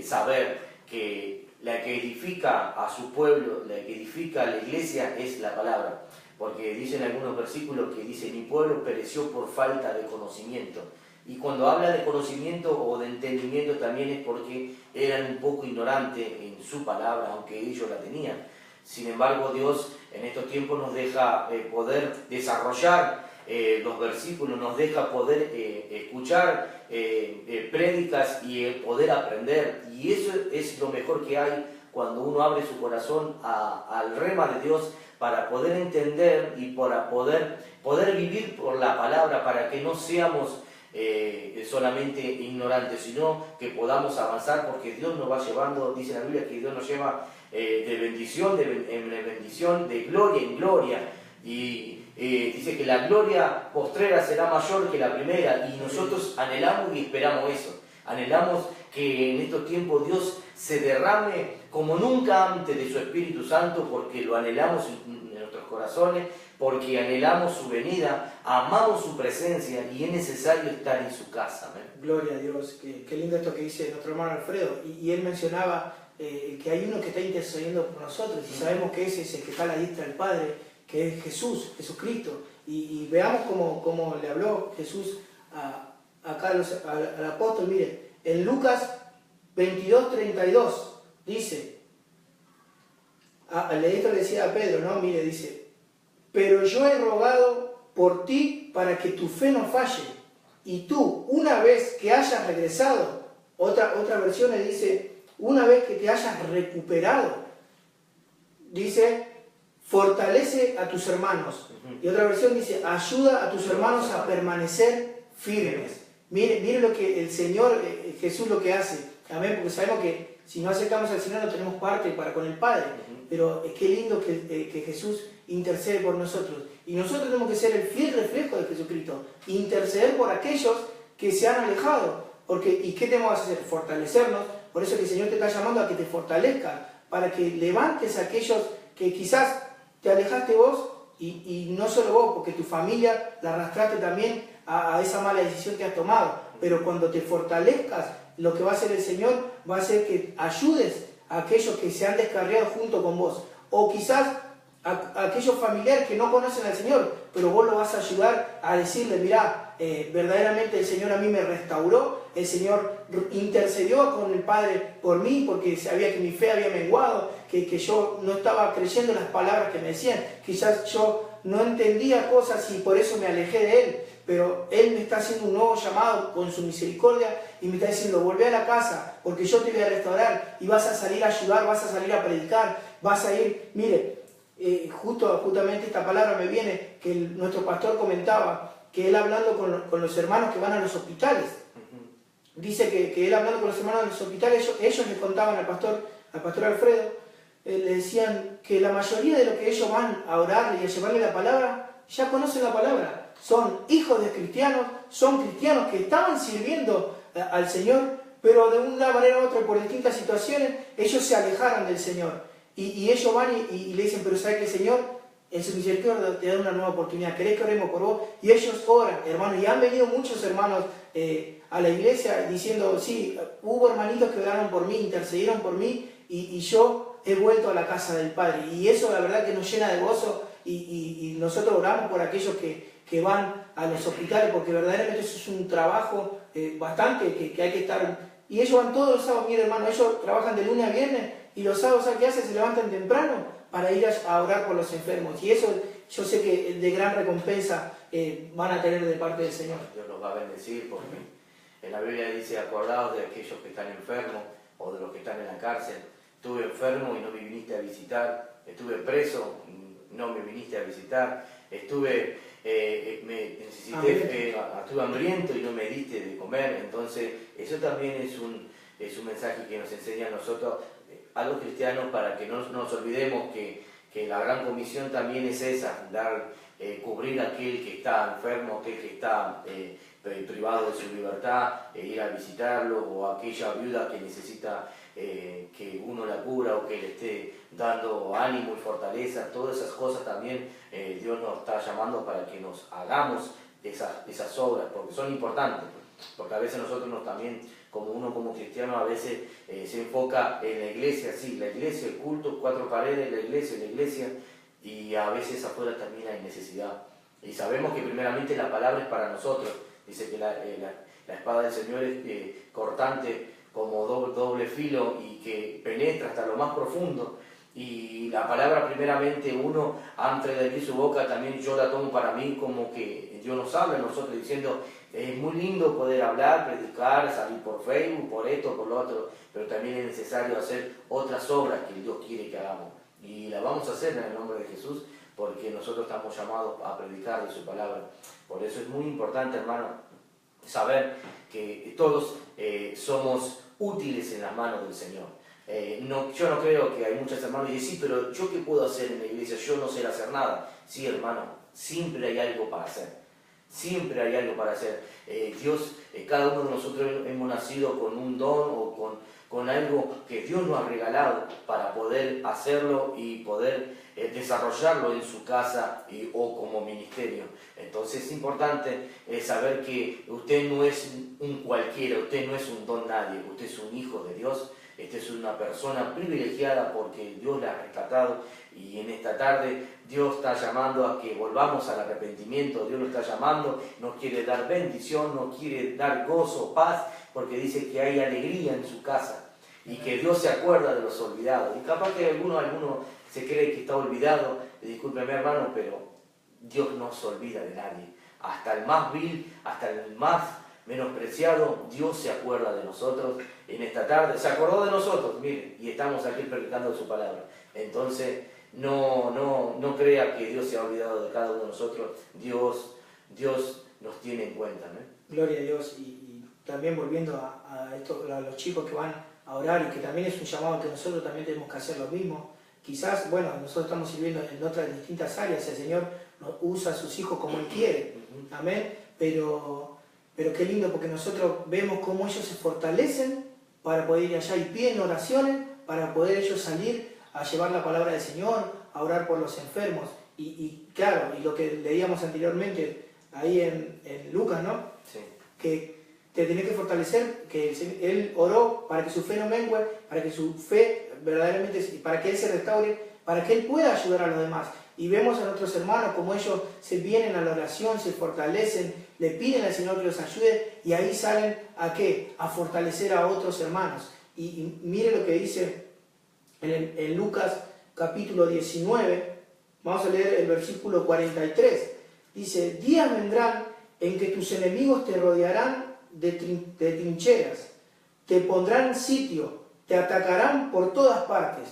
saber que la que edifica a su pueblo, la que edifica a la iglesia es la palabra. Porque dicen algunos versículos que dicen, mi pueblo pereció por falta de conocimiento. Y cuando habla de conocimiento o de entendimiento también es porque eran un poco ignorantes en su palabra, aunque ellos la tenían. Sin embargo, Dios en estos tiempos nos deja poder desarrollar los versículos, nos deja poder escuchar prédicas y poder aprender. Y eso es lo mejor que hay cuando uno abre su corazón al rema de Dios para poder entender y para poder vivir por la palabra, para que no seamos solamente ignorantes, sino que podamos avanzar, porque Dios nos va llevando, dice la Biblia, que Dios nos lleva de bendición en bendición, de gloria en gloria, y dice que la gloria postrera será mayor que la primera, y nosotros anhelamos y esperamos eso, anhelamos que en estos tiempos Dios se derrame como nunca antes de su Espíritu Santo, porque lo anhelamos en nuestros corazones, porque anhelamos su venida, amamos su presencia y es necesario estar en su casa. ¿Amén? Gloria a Dios, qué lindo esto que dice nuestro hermano Alfredo. Y él mencionaba que hay uno que está intercediendo por nosotros y sabemos que ese es el que está a la diestra del Padre, que es Jesús, Jesucristo. Y veamos cómo le habló Jesús acá al apóstol. Mire, en Lucas 22:32 dice, esto le decía a Pedro, ¿no? Mire, dice, pero yo he rogado por ti para que tu fe no falle, y tú, una vez que hayas regresado, otra versión le dice, una vez que te hayas recuperado, dice, fortalece a tus hermanos. Y otra versión dice, ayuda a tus hermanos a permanecer firmes. Mire lo que el Señor, Jesús lo que hace. Amén, porque sabemos que si no acercamos al Señor no tenemos parte para con el Padre. Pero qué lindo que Jesús intercede por nosotros. Y nosotros tenemos que ser el fiel reflejo de Jesucristo. Interceder por aquellos que se han alejado. ¿Y qué tenemos que hacer? Fortalecernos. Por eso que el Señor te está llamando a que te fortalezcas. Para que levantes a aquellos que quizás te alejaste vos. Y no solo vos, porque tu familia la arrastraste también a esa mala decisión que has tomado. Pero cuando te fortalezcas, lo que va a hacer el Señor va a ser que ayudes a aquellos que se han descarriado junto con vos. O quizás a aquellos familiares que no conocen al Señor, pero vos lo vas a ayudar a decirle, mirá, verdaderamente el Señor a mí me restauró, el Señor intercedió con el Padre por mí, porque sabía que mi fe había menguado, que yo no estaba creyendo las palabras que me decían, quizás yo no entendía cosas y por eso me alejé de Él, pero Él me está haciendo un nuevo llamado con su misericordia y me está diciendo, volvé a la casa, porque yo te voy a restaurar y vas a salir a ayudar, vas a salir a predicar, vas a ir, mire, justamente esta palabra me viene, que nuestro pastor comentaba, que él hablando con los hermanos que van a los hospitales, dice que él hablando con los hermanos de los hospitales, ellos le contaban al pastor Alfredo, le decían que la mayoría de los que ellos van a orarle y a llevarle la palabra, ya conocen la palabra. Son hijos de cristianos, son cristianos que estaban sirviendo al Señor, pero de una manera u otra, por distintas situaciones, ellos se alejaron del Señor. Y ellos van y le dicen, pero ¿sabes que el Señor en su misericordia te da una nueva oportunidad? ¿Querés que oremos por vos? Y ellos oran, hermanos. Y han venido muchos hermanos a la iglesia diciendo, sí, hubo hermanitos que oraron por mí, intercedieron por mí, y yo he vuelto a la casa del Padre. Y eso la verdad que nos llena de gozo, y nosotros oramos por aquellos que van a los hospitales, porque verdaderamente eso es un trabajo bastante que hay que estar. Y ellos van todos los sábados, mire hermano, ellos trabajan de lunes a viernes, y los sábados, ¿sabes qué hacen? Se levantan temprano para ir a orar por los enfermos. Y eso yo sé que de gran recompensa van a tener de parte del Señor. Dios los va a bendecir, porque en la Biblia dice, acordaos de aquellos que están enfermos o de los que están en la cárcel. Estuve enfermo y no me viniste a visitar. Estuve preso y no me viniste a visitar. Estuve hambriento y no me diste de comer. Entonces eso también es un mensaje que nos enseña a nosotros, a los cristianos, para que no nos olvidemos que la gran comisión también es esa, cubrir a aquel que está enfermo, aquel que está privado de su libertad, ir a visitarlo, o aquella viuda que necesita que uno la cubra o que le esté dando ánimo y fortaleza. Todas esas cosas también Dios nos está llamando para que nos hagamos esas obras, porque son importantes, porque a veces nosotros también, como cristiano, a veces se enfoca en la iglesia, sí, la iglesia, el culto, 4 paredes, la iglesia, y a veces afuera también hay necesidad. Y sabemos que primeramente la palabra es para nosotros. Dice que la espada del Señor es cortante como doble filo y que penetra hasta lo más profundo Y la palabra primeramente uno, antes de abrir su boca, también yo la tomo para mí como que Dios nos habla a nosotros diciendo, es muy lindo poder hablar, predicar, salir por Facebook, por esto, por lo otro, pero también es necesario hacer otras obras que Dios quiere que hagamos. Y la vamos a hacer en el nombre de Jesús, porque nosotros estamos llamados a predicar de su palabra. Por eso es muy importante, hermano, saber que todos somos útiles en las manos del Señor. Yo no creo que hay muchos hermanos que dicen, sí, pero ¿yo qué puedo hacer en la iglesia? Yo no sé hacer nada. Sí, hermano, siempre hay algo para hacer. Siempre hay algo para hacer. Dios, cada uno de nosotros hemos nacido con un don o con algo que Dios nos ha regalado para poder hacerlo y poder desarrollarlo en su casa o como ministerio. Entonces es importante saber que usted no es un cualquiera, usted no es un don nadie, usted es un hijo de Dios. Esta es una persona privilegiada porque Dios la ha rescatado y en esta tarde Dios está llamando a que volvamos al arrepentimiento, Dios nos está llamando, nos quiere dar bendición, nos quiere dar gozo, paz, porque dice que hay alegría en su casa y que Dios se acuerda de los olvidados. Y capaz que alguno se cree que está olvidado, discúlpeme hermano, pero Dios no se olvida de nadie. Hasta el más vil, hasta el más menospreciado, Dios se acuerda de nosotros en esta tarde, se acordó de nosotros, miren, y estamos aquí predicando su palabra. Entonces, no crea que Dios se ha olvidado de cada uno de nosotros, Dios nos tiene en cuenta, ¿no? Gloria a Dios, y también volviendo a los chicos que van a orar, y que también es un llamado que nosotros también tenemos que hacer lo mismo. Quizás, bueno, nosotros estamos sirviendo en otras distintas áreas, el Señor nos usa a sus hijos como Él quiere, amén, pero qué lindo porque nosotros vemos cómo ellos se fortalecen para poder ir allá y piden oraciones para poder ellos salir a llevar la palabra del Señor, a orar por los enfermos. Y claro, y lo que leíamos anteriormente ahí en Lucas, ¿no? Sí. Que te tenés que fortalecer, que Él oró para que su fe no mengue, para que su fe verdaderamente, para que Él se restaure, para que Él pueda ayudar a los demás. Y vemos a nuestros hermanos como ellos se vienen a la oración, se fortalecen, le piden al Señor que los ayude y ahí salen ¿a qué? A fortalecer a otros hermanos. Y mire lo que dice en Lucas capítulo 19, vamos a leer el versículo 43. Dice, días vendrán en que tus enemigos te rodearán de trincheras, te pondrán sitio, te atacarán por todas partes.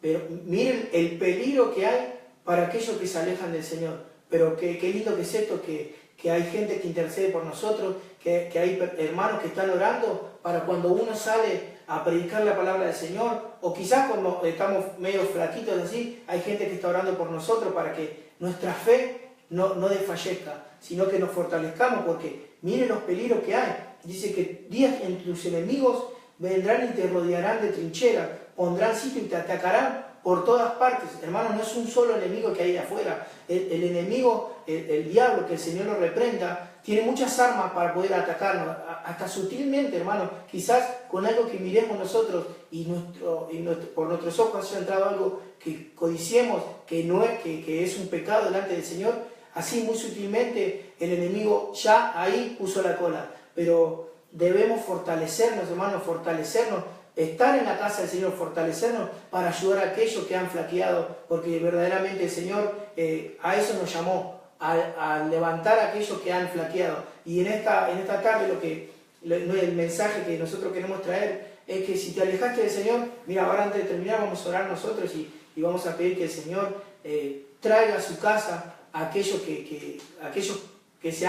Pero miren el peligro que hay para aquellos que se alejan del Señor. Pero qué lindo que es esto, que hay gente que intercede por nosotros, que hay hermanos que están orando para cuando uno sale a predicar la palabra del Señor, o quizás cuando estamos medio flaquitos así, hay gente que está orando por nosotros para que nuestra fe no desfallezca, sino que nos fortalezcamos, porque miren los peligros que hay. Dice que días en tus enemigos vendrán y te rodearán de trincheras, pondrán sitio y te atacarán por todas partes. Hermanos, no es un solo enemigo que hay de afuera. El enemigo, el diablo, que el Señor lo reprenda, tiene muchas armas para poder atacarnos, hasta sutilmente, hermanos, quizás con algo que miremos nosotros y por nuestros ojos haya entrado algo que codiciemos, que es un pecado delante del Señor, así muy sutilmente el enemigo ya ahí puso la cola. Pero debemos fortalecernos, hermanos, fortalecernos, estar en la casa del Señor, fortalecernos para ayudar a aquellos que han flaqueado, porque verdaderamente el Señor a eso nos llamó, a levantar a aquellos que han flaqueado. Y en esta tarde el mensaje que nosotros queremos traer es que si te alejaste del Señor, mira, ahora antes de terminar vamos a orar nosotros y vamos a pedir que el Señor traiga a su casa a aquellos que se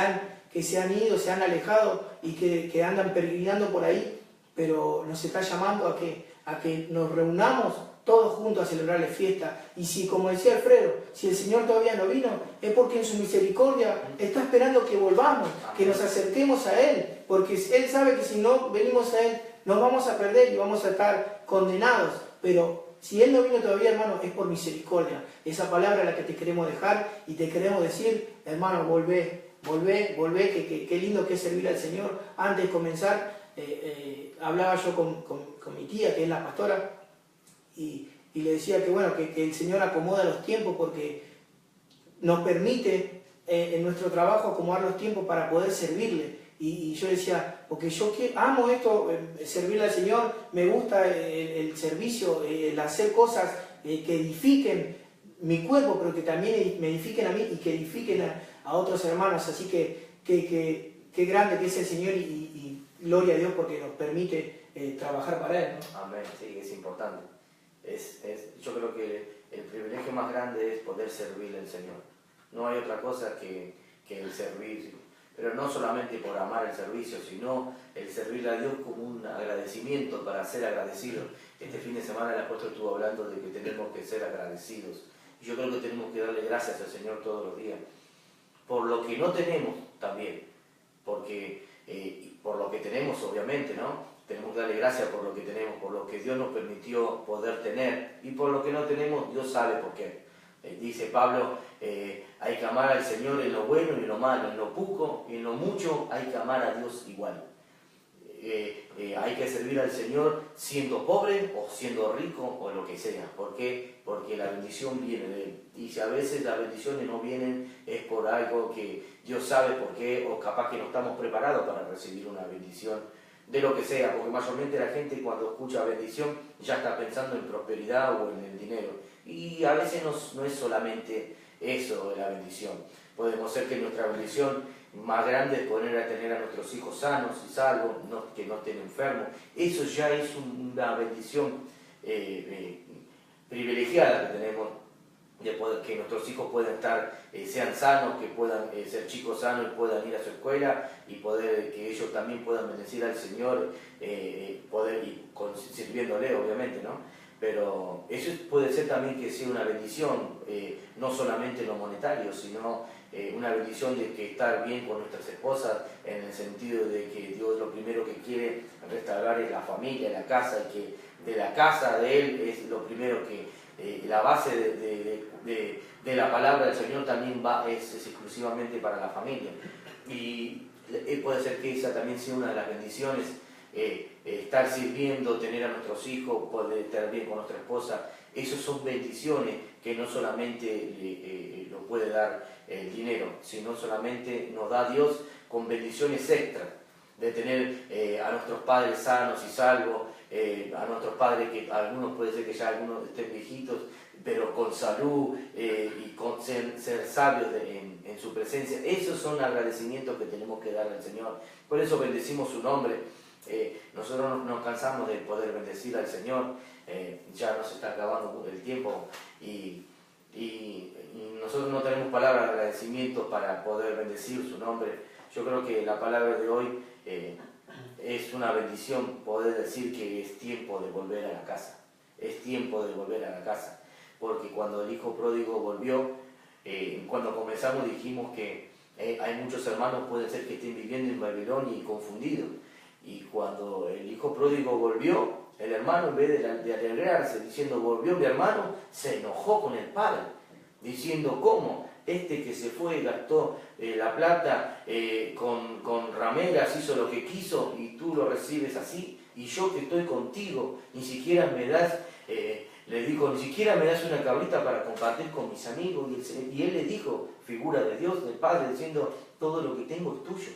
han ido, se han alejado y que andan peregrinando por ahí, pero nos está llamando a que nos reunamos todos juntos a celebrarle fiesta. Y si, como decía Alfredo, si el Señor todavía no vino, es porque en su misericordia está esperando que volvamos, que nos acerquemos a Él, porque Él sabe que si no venimos a Él, nos vamos a perder y vamos a estar condenados. Pero si Él no vino todavía, hermano, es por misericordia. Esa palabra es la que te queremos dejar y te queremos decir, hermano, volvé, que lindo que es servir al Señor. Antes de comenzar, hablaba yo con mi tía, que es la pastora, y le decía que bueno, que el Señor acomoda los tiempos porque nos permite en nuestro trabajo acomodar los tiempos para poder servirle. Y yo decía, porque yo amo esto, servirle al Señor, me gusta el servicio, el hacer cosas que edifiquen mi cuerpo, pero que también me edifiquen a mí y que edifiquen a otros hermanos. Así que qué grande que es el Señor y gloria a Dios porque nos permite trabajar para Él, ¿no? Amén, sí, es importante. Yo creo que el privilegio más grande es poder servirle al Señor. No hay otra cosa que el servicio, pero no solamente por amar el servicio, sino el servirle a Dios como un agradecimiento para ser agradecidos. Este fin de semana el apóstol estuvo hablando de que tenemos que ser agradecidos. Y yo creo que tenemos que darle gracias al Señor todos los días. Por lo que no tenemos también, porque por lo que tenemos obviamente, ¿no? Tenemos que darle gracias por lo que tenemos, por lo que Dios nos permitió poder tener, y por lo que no tenemos, Dios sabe por qué. Dice Pablo, hay que amar al Señor en lo bueno y en lo malo, en lo poco y en lo mucho hay que amar a Dios igual. Hay que servir al Señor siendo pobre o siendo rico o lo que sea. ¿Por qué? Porque la bendición viene de Él. Y si a veces las bendiciones no vienen es por algo que Dios sabe por qué, o capaz que no estamos preparados para recibir una bendición de lo que sea, porque mayormente la gente cuando escucha bendición ya está pensando en prosperidad o en el dinero. Y a veces no es solamente eso la bendición. Podemos ser que nuestra bendición más grande es poder tener a nuestros hijos sanos y salvos, que no estén enfermos. Eso ya es una bendición privilegiada que tenemos, de poder, que nuestros hijos puedan sean sanos, que puedan ser chicos sanos y puedan ir a su escuela y que ellos también puedan bendecir al Señor, sirviéndole obviamente, ¿no? Pero eso puede ser también que sea una bendición, no solamente en lo monetario, sino una bendición de que estar bien con nuestras esposas, en el sentido de que Dios lo primero que quiere restaurar es la familia, la casa, y que de la casa de Él es lo primero que la base de la palabra del Señor también es exclusivamente para la familia. Y puede ser que esa también sea una de las bendiciones, estar sirviendo, tener a nuestros hijos, poder estar bien con nuestra esposa. Esas son bendiciones que no solamente nos puede dar el dinero, sino solamente nos da Dios con bendiciones extras, de tener a nuestros padres sanos y salvos, a nuestros padres que algunos puede ser que ya algunos estén viejitos, pero con salud y con ser sabios en su presencia. Esos son agradecimientos que tenemos que dar al Señor. Por eso bendecimos su nombre. Nosotros nos cansamos de poder bendecir al Señor. Ya nos está acabando el tiempo y nosotros no tenemos palabras de agradecimiento para poder bendecir su nombre. Yo creo que la palabra de hoy es una bendición poder decir que es tiempo de volver a la casa. Es tiempo de volver a la casa. Porque cuando el hijo pródigo volvió, cuando comenzamos dijimos que hay muchos hermanos, puede ser que estén viviendo en Babilonia y confundidos. Y cuando el hijo pródigo volvió, el hermano, en vez de alegrarse diciendo volvió mi hermano, se enojó con el padre, diciendo ¿cómo? Este que se fue gastó la plata con rameras, hizo lo que quiso y tú lo recibes así, y yo que estoy contigo, ni siquiera me das, le dijo, ni siquiera me das una cabrita para compartir con mis amigos. Y él le dijo, figura de Dios, del Padre, diciendo todo lo que tengo es tuyo.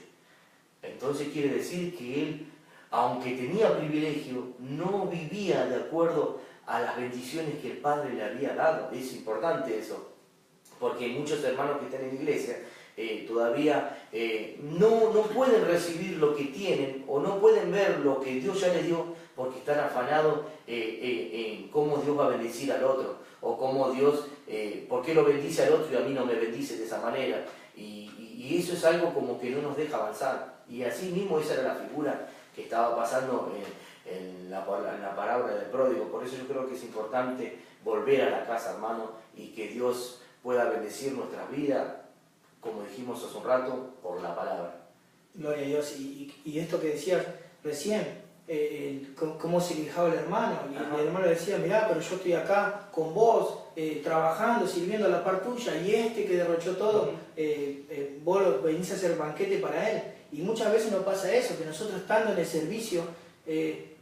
Entonces quiere decir que él, aunque tenía privilegio, no vivía de acuerdo a las bendiciones que el Padre le había dado. Es importante eso, porque muchos hermanos que están en la iglesia todavía no pueden recibir lo que tienen, o no pueden ver lo que Dios ya les dio, porque están afanados en cómo Dios va a bendecir al otro, o cómo Dios, por qué lo bendice al otro y a mí no me bendice de esa manera. Y eso es algo como que no nos deja avanzar. Y así mismo esa era la figura que estaba pasando en la parábola del pródigo. Por eso yo creo que es importante volver a la casa, hermano, y que Dios pueda bendecir nuestras vidas, como dijimos hace un rato, por la palabra. Gloria a Dios. Y esto que decías recién, cómo se quejaba el hermano, y el hermano le decía, mirá, pero yo estoy acá con vos, trabajando, sirviendo a la par tuya, y este que derrochó todo, vos venís a hacer banquete para él. Y muchas veces nos pasa eso, que nosotros estando en el servicio,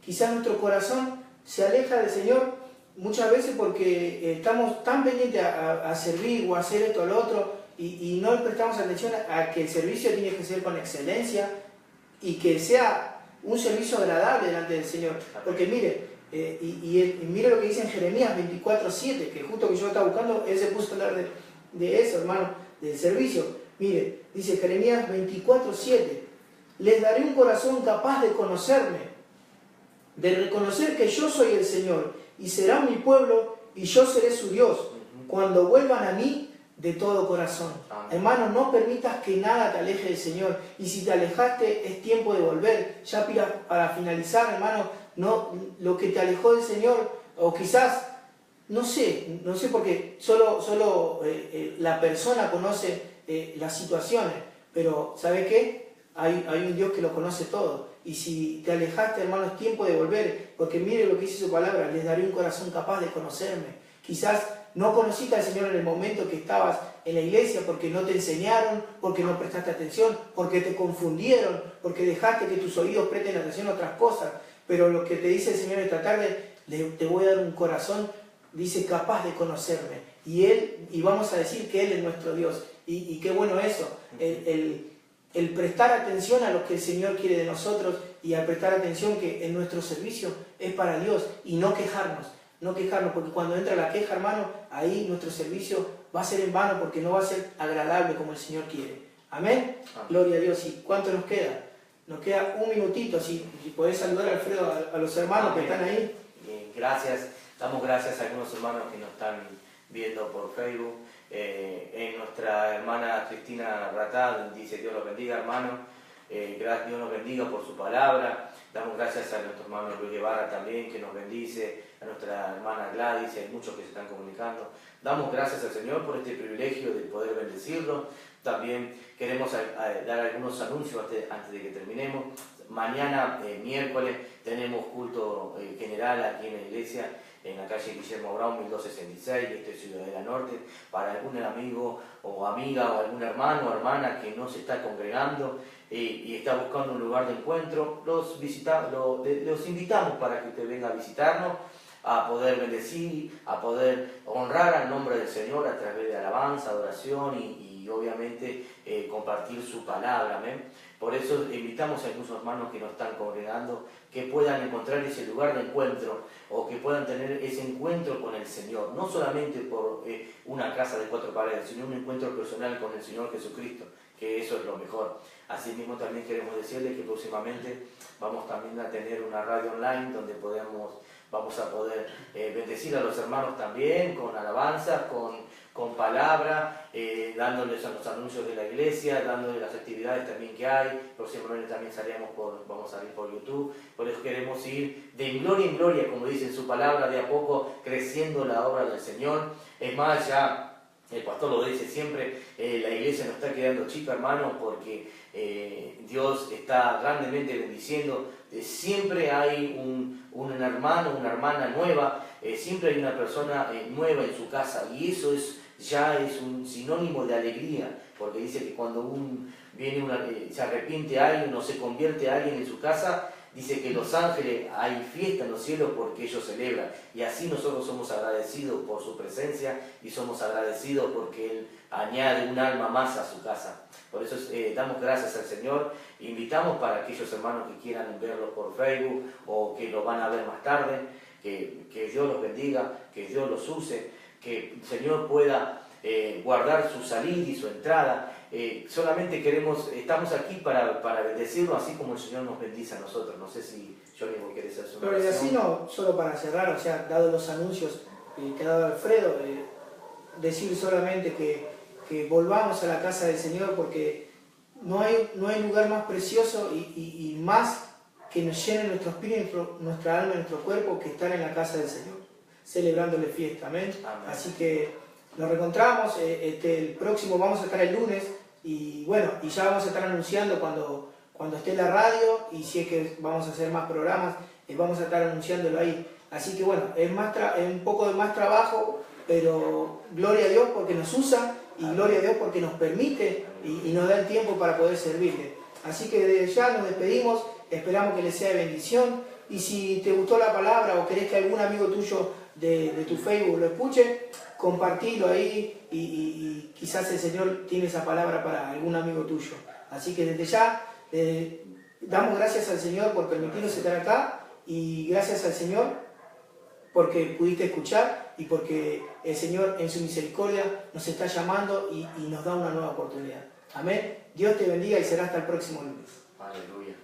quizás nuestro corazón se aleja del Señor, muchas veces porque estamos tan pendientes a servir o a hacer esto o lo otro, y no prestamos atención a que el servicio tiene que ser con excelencia, y que sea un servicio agradable delante del Señor. Porque mire, mire lo que dice en Jeremías 24:7, que justo que yo estaba buscando, él se puso a hablar de eso, hermano, del servicio. Mire, dice Jeremías 24:7, les daré un corazón capaz de conocerme, de reconocer que yo soy el Señor, y serán mi pueblo, y yo seré su Dios, cuando vuelvan a mí de todo corazón. Hermano, no permitas que nada te aleje del Señor, y si te alejaste es tiempo de volver. Ya para finalizar, hermano, no, lo que te alejó del Señor, o quizás, no sé porque solo la persona conoce las situaciones, pero ¿sabe qué? Hay un Dios que lo conoce todo. Y si te alejaste, hermano, es tiempo de volver, porque mire lo que dice su palabra, les daré un corazón capaz de conocerme. Quizás no conociste al Señor en el momento que estabas en la iglesia porque no te enseñaron, porque no prestaste atención, porque te confundieron, porque dejaste que tus oídos presten atención a otras cosas. Pero lo que te dice el Señor esta tarde, te voy a dar un corazón, dice, capaz de conocerme. Y vamos a decir que Él es nuestro Dios. Y qué bueno eso, el prestar atención a lo que el Señor quiere de nosotros y al prestar atención que en nuestro servicio es para Dios y no quejarnos, porque cuando entra la queja, hermano, ahí nuestro servicio va a ser en vano porque no va a ser agradable como el Señor quiere. Amén. Gloria a Dios. ¿Y cuánto nos queda? Nos queda un minutito, si podés saludar, Alfredo, a los hermanos que están ahí. Bien, gracias. Damos gracias a algunos hermanos que nos están viendo por Facebook. Nuestra hermana Cristina Ratá dice: Dios los bendiga, hermano. Dios nos bendiga por su palabra. Damos gracias a nuestro hermano Luis Guevara también, que nos bendice, a nuestra hermana Gladys, hay muchos que se están comunicando. Damos gracias al Señor por este privilegio de poder bendecirlo. También queremos dar algunos anuncios antes de que terminemos. Mañana, miércoles, tenemos culto general aquí en la iglesia, en la calle Guillermo Brown, 1266, este es Ciudadela Norte. Para algún amigo o amiga o algún hermano o hermana que no se está congregando y está buscando un lugar de encuentro, los invitamos para que usted venga a visitarnos, a poder bendecir, a poder honrar al nombre del Señor a través de alabanza, adoración y obviamente compartir su palabra. ¿Amén? Por eso invitamos a algunos hermanos que nos están congregando que puedan encontrar ese lugar de encuentro o que puedan tener ese encuentro con el Señor, no solamente por una casa de 4 paredes, sino un encuentro personal con el Señor Jesucristo, que eso es lo mejor. Asimismo también queremos decirles que próximamente vamos también a tener una radio online donde vamos a poder bendecir a los hermanos también con alabanzas, con palabra, dándoles a los anuncios de la iglesia, dándoles las actividades también que hay. Próximamente también vamos a salir por YouTube. Por eso queremos ir de gloria en gloria, como dice en su palabra, de a poco creciendo la obra del Señor. Es más, ya el pastor lo dice siempre, la iglesia no está quedando chica, hermano, porque Dios está grandemente bendiciendo. Siempre hay un hermano, una hermana nueva, siempre hay una persona nueva en su casa, y eso ya es un sinónimo de alegría, porque dice que cuando se arrepiente a alguien o se convierte a alguien en su casa, dice que los ángeles, hay fiesta en los cielos porque ellos celebran, y así nosotros somos agradecidos por su presencia y somos agradecidos porque Él añade un alma más a su casa. Por eso damos gracias al Señor. Invitamos para aquellos hermanos que quieran verlos por Facebook o que lo van a ver más tarde, que Dios los bendiga, que Dios los use, que el Señor pueda guardar su salida y su entrada. Solamente estamos aquí para bendecirlo, así como el Señor nos bendice a nosotros. No sé si Johnny, vos querés hacer una oración. Pero así no, solo para cerrar, o sea, dado los anuncios que ha dado Alfredo, decir solamente que volvamos a la casa del Señor, porque no hay lugar más precioso y más que nos llene nuestro espíritu, nuestra alma y nuestro cuerpo que estar en la casa del Señor, celebrándole fiesta. Amén. Amén. Así que nos reencontramos, el próximo vamos a estar el lunes, y bueno, y ya vamos a estar anunciando cuando esté la radio, y si es que vamos a hacer más programas, vamos a estar anunciándolo ahí. Así que bueno, es un poco de más trabajo, pero gloria a Dios porque nos usa, y gloria a Dios porque nos permite y nos da el tiempo para poder servirle. Así que desde ya nos despedimos, esperamos que les sea de bendición, y si te gustó la palabra o querés que algún amigo tuyo de tu Facebook lo escuche, compartilo ahí, y quizás el Señor tiene esa palabra para algún amigo tuyo. Así que desde ya damos gracias al Señor por permitirnos estar acá y gracias al Señor porque pudiste escuchar y porque el Señor en su misericordia nos está llamando y nos da una nueva oportunidad. Amén. Dios te bendiga y será hasta el próximo lunes. Aleluya.